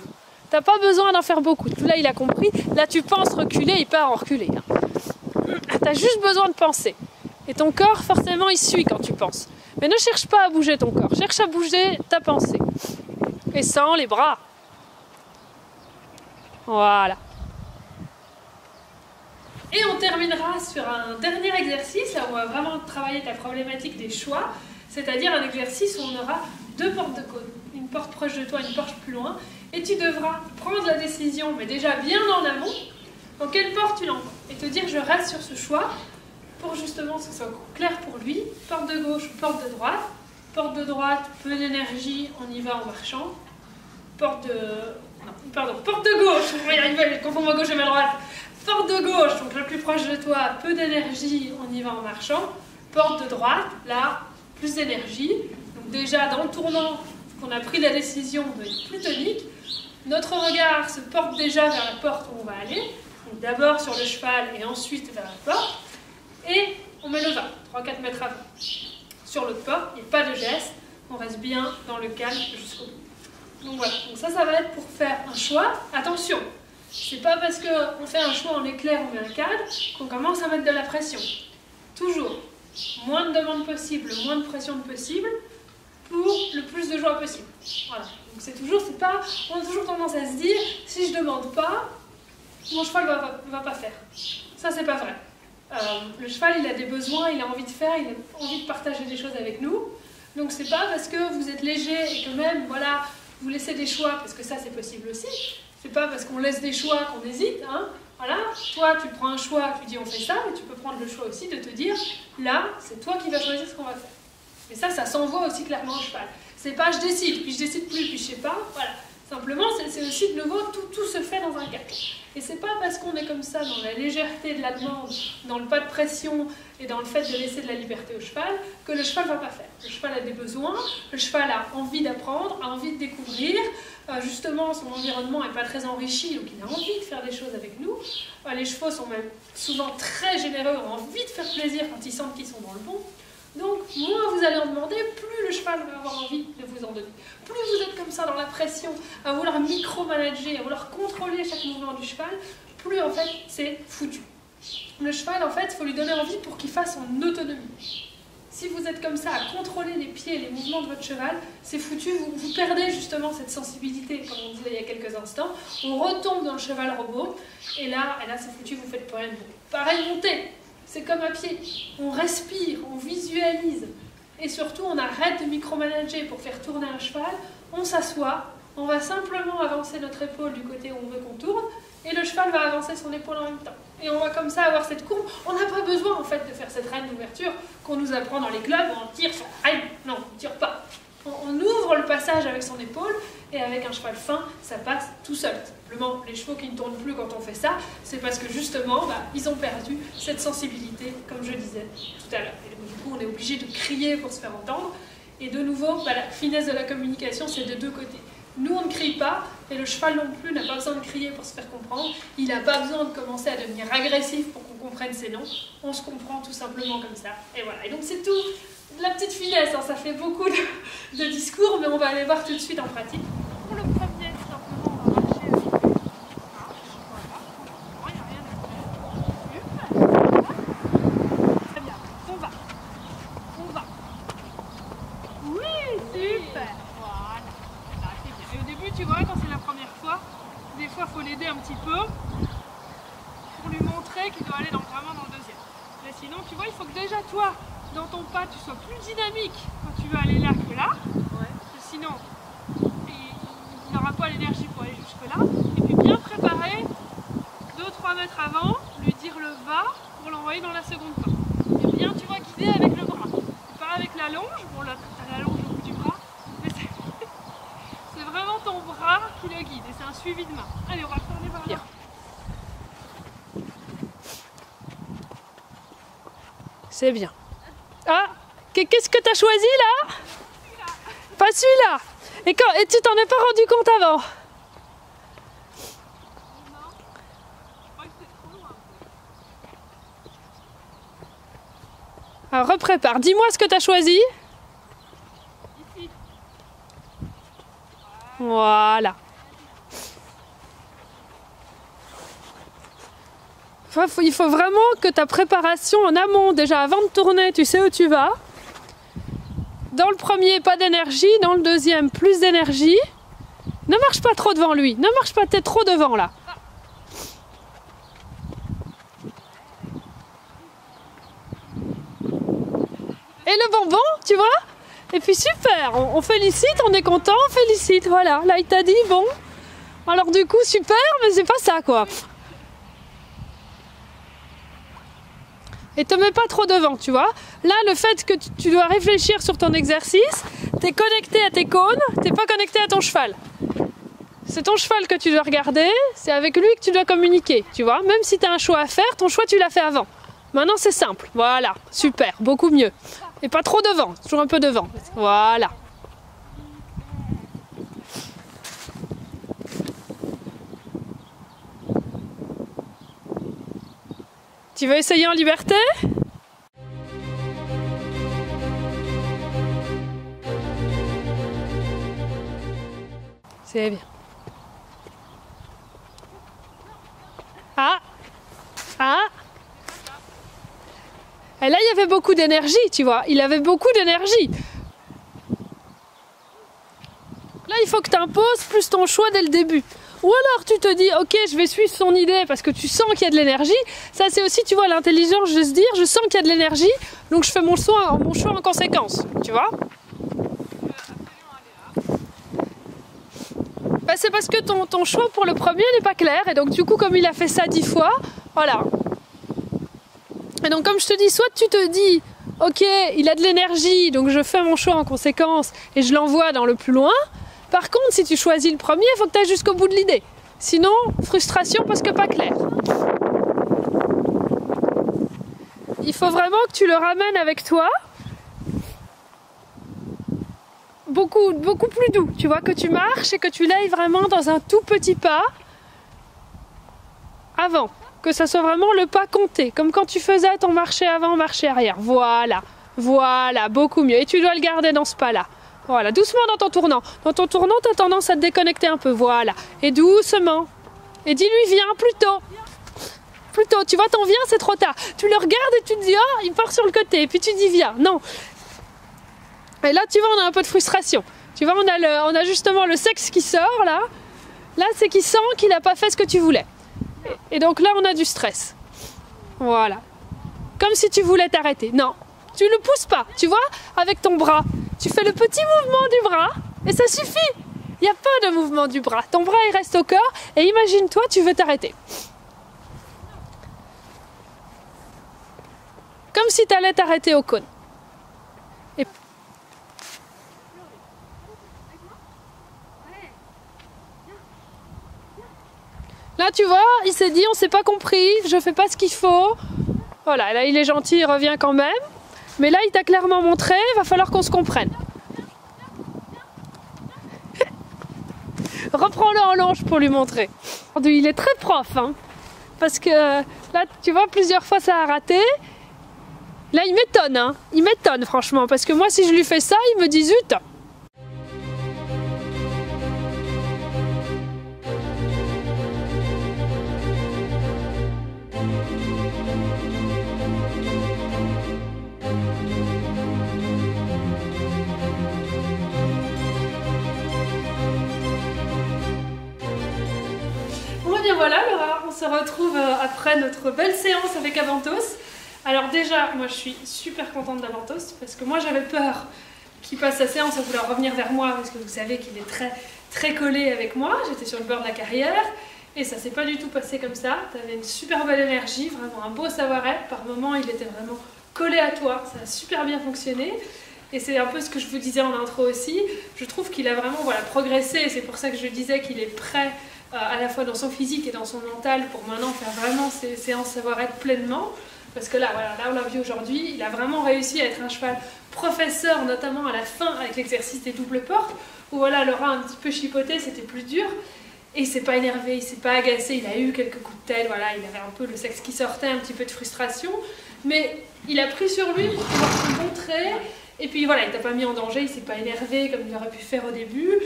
T'as pas besoin d'en faire beaucoup. Là, il a compris. Là, tu penses reculer, il part en reculer. T'as juste besoin de penser. Et ton corps, forcément, il suit quand tu penses. Mais ne cherche pas à bouger ton corps. Cherche à bouger ta pensée. Et sans les bras. Voilà. Et on terminera sur un dernier exercice, là où on va vraiment travailler ta problématique des choix. C'est-à-dire un exercice où on aura deux portes de côte. Une porte proche de toi, une porte plus loin. Et tu devras prendre la décision, mais déjà bien en amont, dans quelle porte tu l'envoies. Et te dire, je reste sur ce choix, pour justement que ce soit clair pour lui. Porte de gauche ou porte de droite. Porte de droite, peu d'énergie, on y va en marchant. Porte de gauche, on va y arriver, je confonds ma gauche et ma droite. Porte de gauche, donc la plus proche de toi, peu d'énergie, on y va en marchant. Porte de droite, là, plus d'énergie. Donc déjà, dans le tournant, qu'on a pris la décision de plus tonique, notre regard se porte déjà vers la porte où on va aller, donc d'abord sur le cheval et ensuite vers la porte, et on met le va, 3-4 mètres avant. Sur l'autre porte, il n'y a pas de geste, on reste bien dans le calme jusqu'au bout. Donc voilà, donc ça va être pour faire un choix. Attention, c'est pas parce qu'on fait un choix en éclair ou en cadre qu'on commence à mettre de la pression. Toujours, moins de demandes possibles, moins de pression possible, pour le plus de joie possible. Voilà. Donc c'est toujours, on a toujours tendance à se dire, si je demande pas, mon cheval va pas faire. Ça c'est pas vrai. Le cheval il a des besoins, il a envie de faire, il a envie de partager des choses avec nous. Donc c'est pas parce que vous êtes léger et que même, voilà, vous laissez des choix, parce que ça c'est possible aussi. C'est pas parce qu'on laisse des choix qu'on hésite, hein. Voilà, toi tu prends un choix, tu dis on fait ça, mais tu peux prendre le choix aussi de te dire, là c'est toi qui vas choisir ce qu'on va faire. Et ça s'envoie aussi clairement au cheval. C'est pas je décide, puis je décide plus, puis je sais pas, voilà. Simplement, c'est aussi de nouveau, tout se fait dans un cadre. Et c'est pas parce qu'on est comme ça, dans la légèreté de la demande, dans le pas de pression et dans le fait de laisser de la liberté au cheval, que le cheval va pas faire. Le cheval a des besoins, le cheval a envie d'apprendre, a envie de découvrir. Justement, son environnement n'est pas très enrichi, donc il a envie de faire des choses avec nous. Les chevaux sont même souvent très généreux, ont envie de faire plaisir quand ils sentent qu'ils sont dans le bon. Donc, moins vous allez en demander, plus le cheval va avoir envie de vous en donner. Plus vous êtes comme ça dans la pression, à vouloir micromanager, à vouloir contrôler chaque mouvement du cheval, plus en fait c'est foutu. Le cheval, en fait, il faut lui donner envie pour qu'il fasse en autonomie. Si vous êtes comme ça à contrôler les pieds et les mouvements de votre cheval, c'est foutu, vous perdez justement cette sensibilité, comme on disait il y a quelques instants. On retombe dans le cheval robot, et là c'est foutu, vous faites plus rien de bon. Pareil, monter, c'est comme à pied. On respire, on visualise, et surtout on arrête de micromanager pour faire tourner un cheval. On s'assoit, on va simplement avancer notre épaule du côté où on veut qu'on tourne, et le cheval va avancer son épaule en même temps. Et on va comme ça avoir cette courbe. On n'a pas besoin en fait de faire cette reine d'ouverture qu'on nous apprend dans les clubs, on tire sur la reine. Non, on ne tire pas. On ouvre le passage avec son épaule, et avec un cheval fin, ça passe tout seul. Simplement, les chevaux qui ne tournent plus quand on fait ça, c'est parce que justement, ils ont perdu cette sensibilité, comme je disais tout à l'heure. Et du coup, on est obligé de crier pour se faire entendre. Et de nouveau, la finesse de la communication, c'est de deux côtés. Nous, on ne crie pas, et le cheval non plus n'a pas besoin de crier pour se faire comprendre. Il n'a pas besoin de commencer à devenir agressif pour qu'on comprenne ses noms. On se comprend tout simplement comme ça. Et voilà. Et donc c'est tout, la petite finesse, hein. Ça fait beaucoup de discours, mais on va aller voir tout de suite en pratique. Pour le premier, simplement, on va marcher avec une marche. Voilà. Il n'y a rien à faire. Très bien. On va. Oui, super. Et au début, tu vois, quand c'est la première fois, des fois, il faut l'aider un petit peu pour lui montrer qu'il doit aller vraiment dans le deuxième. Mais sinon, tu vois, il faut que déjà toi, dans ton pas, tu sois plus dynamique quand tu veux aller là que là. Ouais. Parce que sinon, il n'aura pas l'énergie pour aller jusque-là. Et puis bien préparer, 2-3 mètres avant, lui dire le va pour l'envoyer dans la seconde pas. Et bien, tu vois, guider avec le bras. Pas avec la longe, bon là, tu as la longe au bout du bras. C'est vraiment ton bras qui le guide et c'est un suivi de main. Allez, on va tourner par là. C'est bien. Ah, qu'est-ce que tu as choisi là? Pas celui-là. Et tu t'en es pas rendu compte avant? Non. Je crois que c'est trop loin. Alors reprépare. Dis-moi ce que tu as choisi. Ici. Voilà. Il faut vraiment que ta préparation en amont, déjà avant de tourner, tu sais où tu vas. Dans le premier, pas d'énergie. Dans le deuxième, plus d'énergie. Ne marche pas trop devant lui. Ne marche pas, t'es trop devant là. Et le bonbon, tu vois? Et puis super, on félicite, on est content, on félicite, voilà. Là il t'a dit bon, alors du coup super, mais c'est pas ça quoi. Et te mets pas trop devant, tu vois. Là le fait que tu dois réfléchir sur ton exercice, t'es connecté à tes cônes, t'es pas connecté à ton cheval. C'est ton cheval que tu dois regarder, c'est avec lui que tu dois communiquer, tu vois. Même si tu as un choix à faire, ton choix tu l'as fait avant. Maintenant c'est simple, voilà, super, beaucoup mieux. Et pas trop devant, toujours un peu devant. Voilà. Tu veux essayer en liberté? C'est bien. Ah! Ah! Et là, il y avait beaucoup d'énergie, tu vois. Il avait beaucoup d'énergie. Là, il faut que tu imposes plus ton choix dès le début. Ou alors, tu te dis, ok, je vais suivre son idée parce que tu sens qu'il y a de l'énergie. Ça, c'est aussi, tu vois, l'intelligence de se dire, je sens qu'il y a de l'énergie, donc je fais mon choix en conséquence, tu vois. Bah, c'est parce que ton choix pour le premier n'est pas clair. Et donc, du coup, comme il a fait ça 10 fois, voilà. Et donc comme je te dis, soit tu te dis, ok, il a de l'énergie, donc je fais mon choix en conséquence et je l'envoie dans le plus loin. Par contre, si tu choisis le premier, il faut que tu ailles jusqu'au bout de l'idée. Sinon, frustration parce que pas clair. Il faut vraiment que tu le ramènes avec toi. Beaucoup plus doux, tu vois, que tu marches et que tu l'ailles vraiment dans un tout petit pas avant. Que ça soit vraiment le pas compté, comme quand tu faisais ton marché avant, marché arrière. Voilà, Voilà, beaucoup mieux. Et tu dois le garder dans ce pas-là. Voilà, doucement dans ton tournant. Dans ton tournant, tu as tendance à te déconnecter un peu. Voilà. Et doucement. Et dis-lui, viens, plus tôt. Plus tôt. Tu vois, t'en viens, c'est trop tard. Tu le regardes et tu te dis, oh, il part sur le côté. Et puis tu dis, viens. Non. Et là, tu vois, on a un peu de frustration. Tu vois, on a justement le sexe qui sort, là. Là, c'est qu'il sent qu'il n'a pas fait ce que tu voulais. Et donc là, on a du stress. Voilà. Comme si tu voulais t'arrêter. Non. Tu ne le pousses pas, tu vois, avec ton bras. Tu fais le petit mouvement du bras et ça suffit. Il n'y a pas de mouvement du bras. Ton bras, il reste au corps et imagine-toi, tu veux t'arrêter. Comme si tu allais t'arrêter au cône. Et... Là, tu vois, il s'est dit, on s'est pas compris, je fais pas ce qu'il faut. Voilà, là, il est gentil, il revient quand même. Mais là, il t'a clairement montré, il va falloir qu'on se comprenne. Reprends-le en longe pour lui montrer. Il est très prof, hein, parce que là, tu vois, plusieurs fois ça a raté. Là, il m'étonne, hein. Il m'étonne, franchement, parce que moi, si je lui fais ça, il me dit zut. Voilà, Laura, on se retrouve après notre belle séance avec Avantos. Alors déjà, moi je suis super contente d'Avantos parce que moi j'avais peur qu'il passe sa séance à vouloir revenir vers moi parce que vous savez qu'il est très collé avec moi. J'étais sur le bord de la carrière et ça s'est pas du tout passé comme ça. Tu avais une super belle énergie, vraiment un beau savoir-être. Par moments, il était vraiment collé à toi. Ça a super bien fonctionné. Et c'est un peu ce que je vous disais en intro aussi. Je trouve qu'il a vraiment progressé et c'est pour ça que je disais qu'il est prêt à la fois dans son physique et dans son mental pour maintenant faire vraiment ses séances savoir-être pleinement. Parce que là, voilà, là on l'a vu aujourd'hui, il a vraiment réussi à être un cheval professeur, notamment à la fin avec l'exercice des doubles portes, où voilà, Laura a un petit peu chipoté, c'était plus dur. Et il s'est pas énervé, il s'est pas agacé, il a eu quelques coups de tête, voilà, il avait un peu le sexe qui sortait, un petit peu de frustration. Mais il a pris sur lui pour pouvoir se montrer. Et puis voilà, il t'a pas mis en danger, il s'est pas énervé comme il aurait pu faire au début.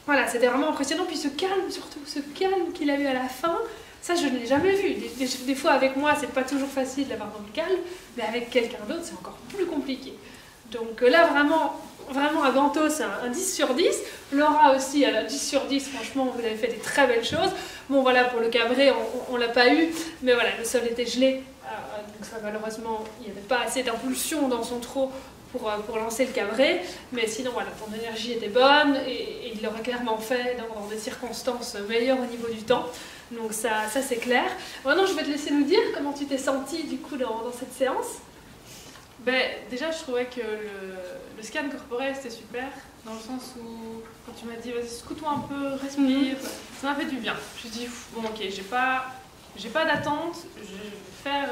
Voilà, c'était vraiment impressionnant. Puis ce calme, surtout, ce calme qu'il a eu à la fin, ça je ne l'ai jamais vu. Des fois avec moi, c'est pas toujours facile d'avoir dans le calme, mais avec quelqu'un d'autre, c'est encore plus compliqué. Donc là, vraiment Avantos, un 10 sur 10. Laura aussi, elle a 10 sur 10, franchement, vous avez fait des très belles choses. Bon voilà, pour le cabré, on l'a pas eu, mais voilà, le sol était gelé. Donc ça, malheureusement, il n'y avait pas assez d'impulsion dans son trot pour lancer le cabré, mais sinon voilà, ton énergie était bonne et il l'aurait clairement fait dans des circonstances meilleures au niveau du temps, donc ça c'est clair. Maintenant je vais te laisser nous dire comment tu t'es sentie du coup dans cette séance. Déjà je trouvais que le scan corporel c'était super, dans le sens où quand tu m'as dit vas-y secoue-toi un peu, respire, ça m'a fait du bien. Je me suis dit bon ok, j'ai pas d'attente, je vais faire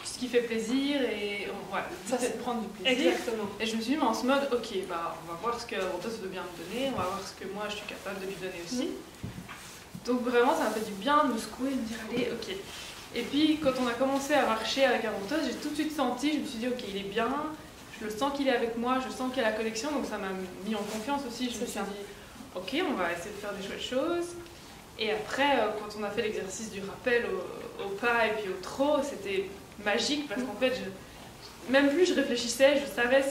ce qui fait plaisir et voilà, ça c'est de prendre du plaisir. Exactement. Et je me suis mis en ce mode ok, on va voir ce que Avantos veut bien me donner, on va voir ce que moi je suis capable de lui donner aussi. Donc vraiment ça m'a fait du bien de me secouer et de me dire allez ok. Et puis quand on a commencé à marcher avec Avantos, j'ai tout de suite senti, je me suis dit ok il est bien, je le sens qu'il est avec moi, je sens qu'il y a la connexion, donc ça m'a mis en confiance aussi. Je me suis dit ok on va essayer de faire des chouettes choses. Et après quand on a fait l'exercice du rappel au pas et puis au trot, c'était magique parce qu'en fait même plus je réfléchissais, je savais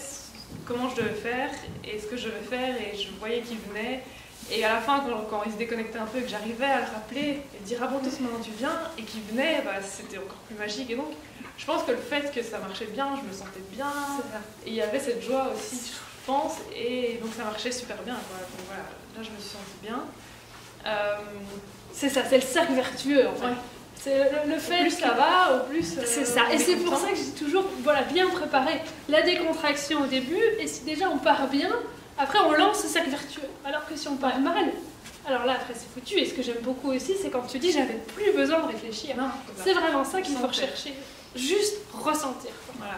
comment je devais faire et ce que je devais faire et je voyais qu'il venait. Et à la fin, quand il se déconnectait un peu et que j'arrivais à le rappeler et dire Avantos maintenant tu viens et qu'il venait, c'était encore plus magique. Et donc je pense que le fait que ça marchait bien, je me sentais bien et il y avait cette joie aussi, je pense, et donc ça marchait super bien quoi. Donc voilà, là je me suis sentie bien. C'est ça, c'est le cercle vertueux en fait. Ouais. C'est le fait au plus ça va, au plus c'est ça. Et c'est pour ça que j'ai toujours bien préparé la décontraction au début. Et si déjà on part bien, après on lance ce cercle vertueux. Alors que si on part mal, alors là après c'est foutu. Et ce que j'aime beaucoup aussi, c'est quand tu dis j'avais plus besoin de réfléchir. C'est vraiment ça qu'il faut rechercher. Juste ressentir. Voilà.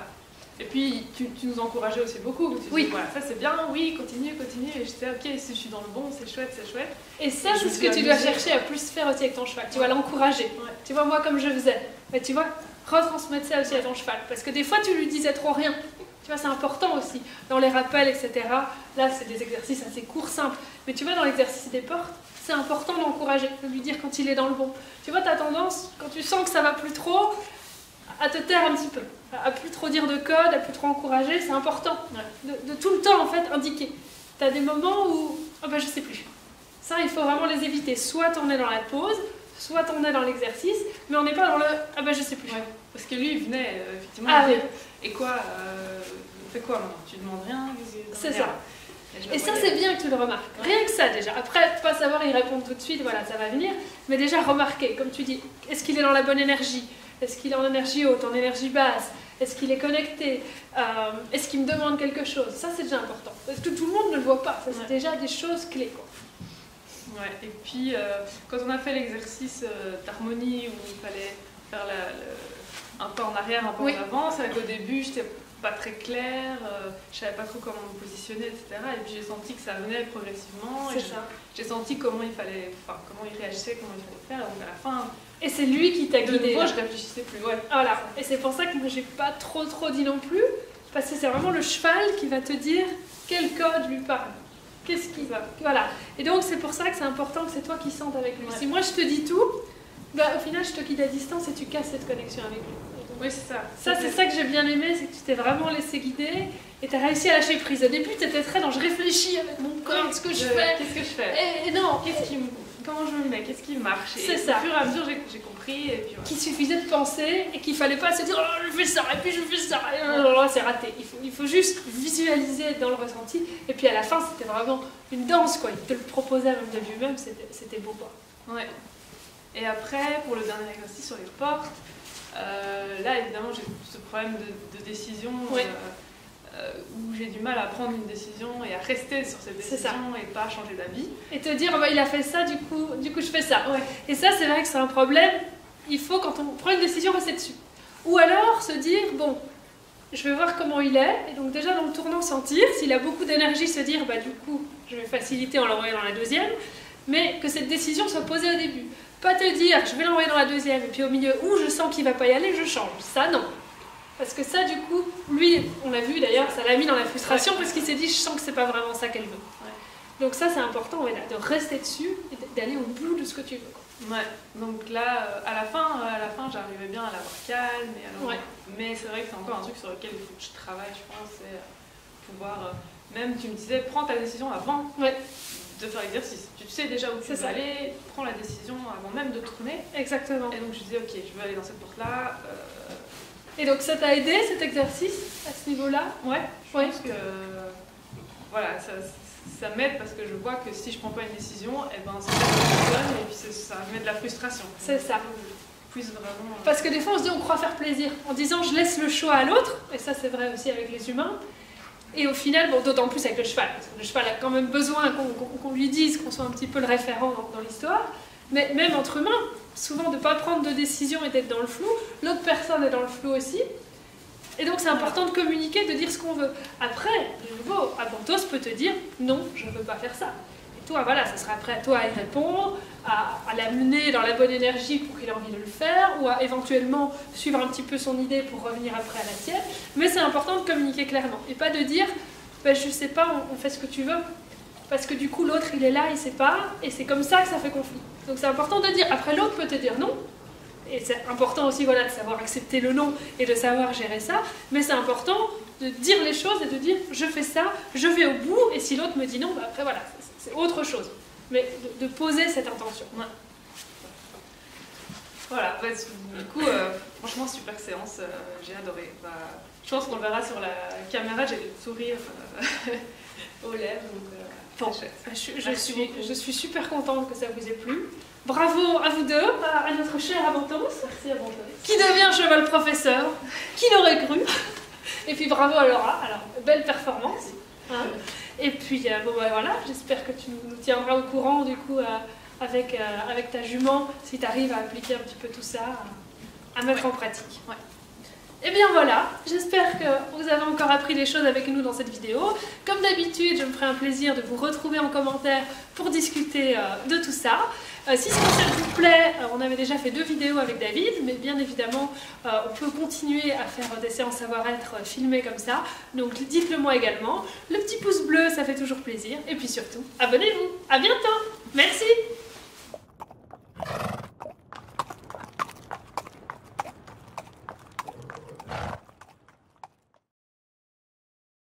Et puis tu nous encourageais aussi beaucoup. Tu disais, voilà, ça c'est bien, oui, continue. Et j'étais ok, si je suis dans le bon, c'est chouette. Et ça, c'est ce que tu dois chercher à plus faire aussi avec ton cheval. Tu vas l'encourager. Ouais. Tu vois, moi comme je faisais. Mais tu vois, retransmettre ça aussi à ton cheval. Parce que des fois, tu lui disais trop rien. Tu vois, c'est important aussi. Dans les rappels, etc., là, c'est des exercices assez courts, simples. Mais tu vois, dans l'exercice des portes, c'est important d'encourager, de lui dire quand il est dans le bon. Tu vois, tu as tendance, quand tu sens que ça va plus trop, à te taire un petit peu. À plus trop dire de code, à plus trop encourager, c'est important. De tout le temps, en fait, indiquer. Tu as des moments où, oh ben, je sais plus. Ça, il faut vraiment les éviter. Soit on est dans la pause, soit on est dans l'exercice, mais on n'est pas dans le ah ben je sais plus. Ouais. Parce que lui, il venait effectivement. Ah oui. Et quoi on fait quoi maintenant? Tu demandes rien? C'est ça. Et ça, c'est bien que tu le remarques. Ouais. Rien que ça, déjà. Après, pas savoir y répondre tout de suite, voilà, ça va venir. Mais déjà, remarquer, comme tu dis, est-ce qu'il est dans la bonne énergie? Est-ce qu'il est en énergie haute, en énergie basse? Est-ce qu'il est connecté? Est-ce qu'il me demande quelque chose? Ça, c'est déjà important. Parce que tout le monde ne le voit pas. Ça, c'est déjà des choses clés, quoi. Ouais, et puis quand on a fait l'exercice d'harmonie où il fallait faire un pas en arrière, un pas en avant, c'est vrai qu'au début j'étais pas très claire, je savais pas trop comment me positionner, etc. Et puis j'ai senti que ça venait progressivement, et j'ai senti comment il fallait, enfin comment il réagissait, comment il fallait faire, donc à la fin... Et c'est lui qui t'a guidé. De nouveau, je réfléchissais plus, ouais. Voilà, et c'est pour ça que moi j'ai pas trop dit non plus, parce que c'est vraiment le cheval qui va te dire quel code lui parle. Qu'est-ce qui va? Voilà. Et donc, c'est pour ça que c'est important que c'est toi qui sentes avec lui. Ouais. Si moi, je te dis tout, bah, au final, je te guide à distance et tu casses cette connexion avec lui. Oui, c'est ça. Ça, c'est ça que j'ai bien aimé, c'est que tu t'es vraiment laissé guider et tu as réussi à lâcher prise. Au début, tu étais très dans je réfléchis avec mon corps, ce que je fais. Qu'est-ce que je fais? Et non. Comment je me mets? Qu'est-ce qui marche? C'est ça. Au fur et à mesure, j'ai compris. Et puis, voilà. Qu'il suffisait de penser et qu'il ne fallait pas se dire oh, je fais ça, et puis je fais ça. Et c'est raté. Il faut juste visualiser dans le ressenti. Et puis à la fin, c'était vraiment une danse, quoi. Il te le proposait même de lui-même, c'était beau, quoi. Ouais. Et après, pour le dernier exercice sur les portes, là, évidemment, j'ai ce problème de décision. Ouais. Où j'ai du mal à prendre une décision et à rester sur cette décision et pas changer d'avis. Et te dire, bah, il a fait ça, du coup je fais ça. Ouais. Et ça, c'est vrai que c'est un problème. Il faut, quand on prend une décision, rester dessus. Ou alors se dire, bon, je vais voir comment il est. Et donc déjà, dans le tournant, sentir. S'il a beaucoup d'énergie, se dire, bah, du coup, je vais faciliter en l'envoyant dans la deuxième. Mais que cette décision soit posée au début. Pas te dire, je vais l'envoyer dans la deuxième. Et puis au milieu, où je sens qu'il ne va pas y aller, je change. Ça, non. Parce que ça, du coup, lui, on l'a vu d'ailleurs, ça l'a mis dans la frustration parce qu'il s'est dit, je sens que c'est pas vraiment ça qu'elle veut. Ouais. Donc ça, c'est important de rester dessus et d'aller au bout de ce que tu veux. Quoi. Ouais. Donc là, à la fin, j'arrivais bien à l'avoir calme. Mais c'est vrai que c'est encore un truc sur lequel il faut que je travaille, je pense, c'est pouvoir... même, tu me disais, prends ta décision avant de faire l'exercice. Tu sais déjà où tu veux aller, prends la décision avant même de tourner. Exactement. Et donc je disais, ok, je veux aller dans cette porte-là. Et donc ça t'a aidé cet exercice à ce niveau-là? Ouais, je pense que voilà, ça m'aide parce que je vois que si je prends pas une décision, et ben ça fonctionne et puis ça met de la frustration. C'est ça. Plus vraiment. Parce que des fois on se dit on croit faire plaisir en disant je laisse le choix à l'autre, et ça c'est vrai aussi avec les humains. Et au final, bon, d'autant plus avec le cheval, parce que le cheval a quand même besoin qu'on lui dise, qu'on soit un petit peu le référent dans l'histoire. Mais même entre humains, souvent de ne pas prendre de décision et d'être dans le flou, l'autre personne est dans le flou aussi. Et donc c'est important de communiquer, de dire ce qu'on veut. Après, de nouveau, Apontos peut te dire non, je ne veux pas faire ça. Et toi, voilà, ça sera après à toi à y répondre, à l'amener dans la bonne énergie pour qu'il ait envie de le faire, ou à éventuellement suivre un petit peu son idée pour revenir après à la tienne. Mais c'est important de communiquer clairement et pas de dire ben, je sais pas, on fait ce que tu veux. Parce que du coup, l'autre, il est là, il ne sait pas, et c'est comme ça que ça fait conflit. Donc c'est important de dire, après l'autre peut te dire non, et c'est important aussi voilà, de savoir accepter le non et de savoir gérer ça, mais c'est important de dire les choses et de dire, je fais ça, je vais au bout, et si l'autre me dit non, bah après voilà, c'est autre chose. Mais de poser cette intention. Ouais. Voilà, bah, du coup, franchement, super séance, j'ai adoré. Bah, je pense qu'on le verra sur la caméra, j'ai le sourire aux lèvres, donc... Bon, je suis super contente que ça vous ait plu. Bravo à vous deux, à notre cher Apontos. Merci Apontos. Qui devient cheval professeur. Qui l'aurait cru. Et puis bravo à Laura. Alors, belle performance. Hein. Et puis, bon, bah, voilà, j'espère que tu nous tiendras au courant du coup avec ta jument, si tu arrives à appliquer un petit peu tout ça, à mettre en pratique. Ouais. Et bien voilà, j'espère que vous avez encore appris des choses avec nous dans cette vidéo. Comme d'habitude, je me ferai un plaisir de vous retrouver en commentaire pour discuter de tout ça. Si ce concept vous plaît, on avait déjà fait 2 vidéos avec David, mais bien évidemment, on peut continuer à faire des séances savoir-être filmées comme ça. Donc dites-le moi également. Le petit pouce bleu, ça fait toujours plaisir. Et puis surtout, abonnez-vous. À bientôt!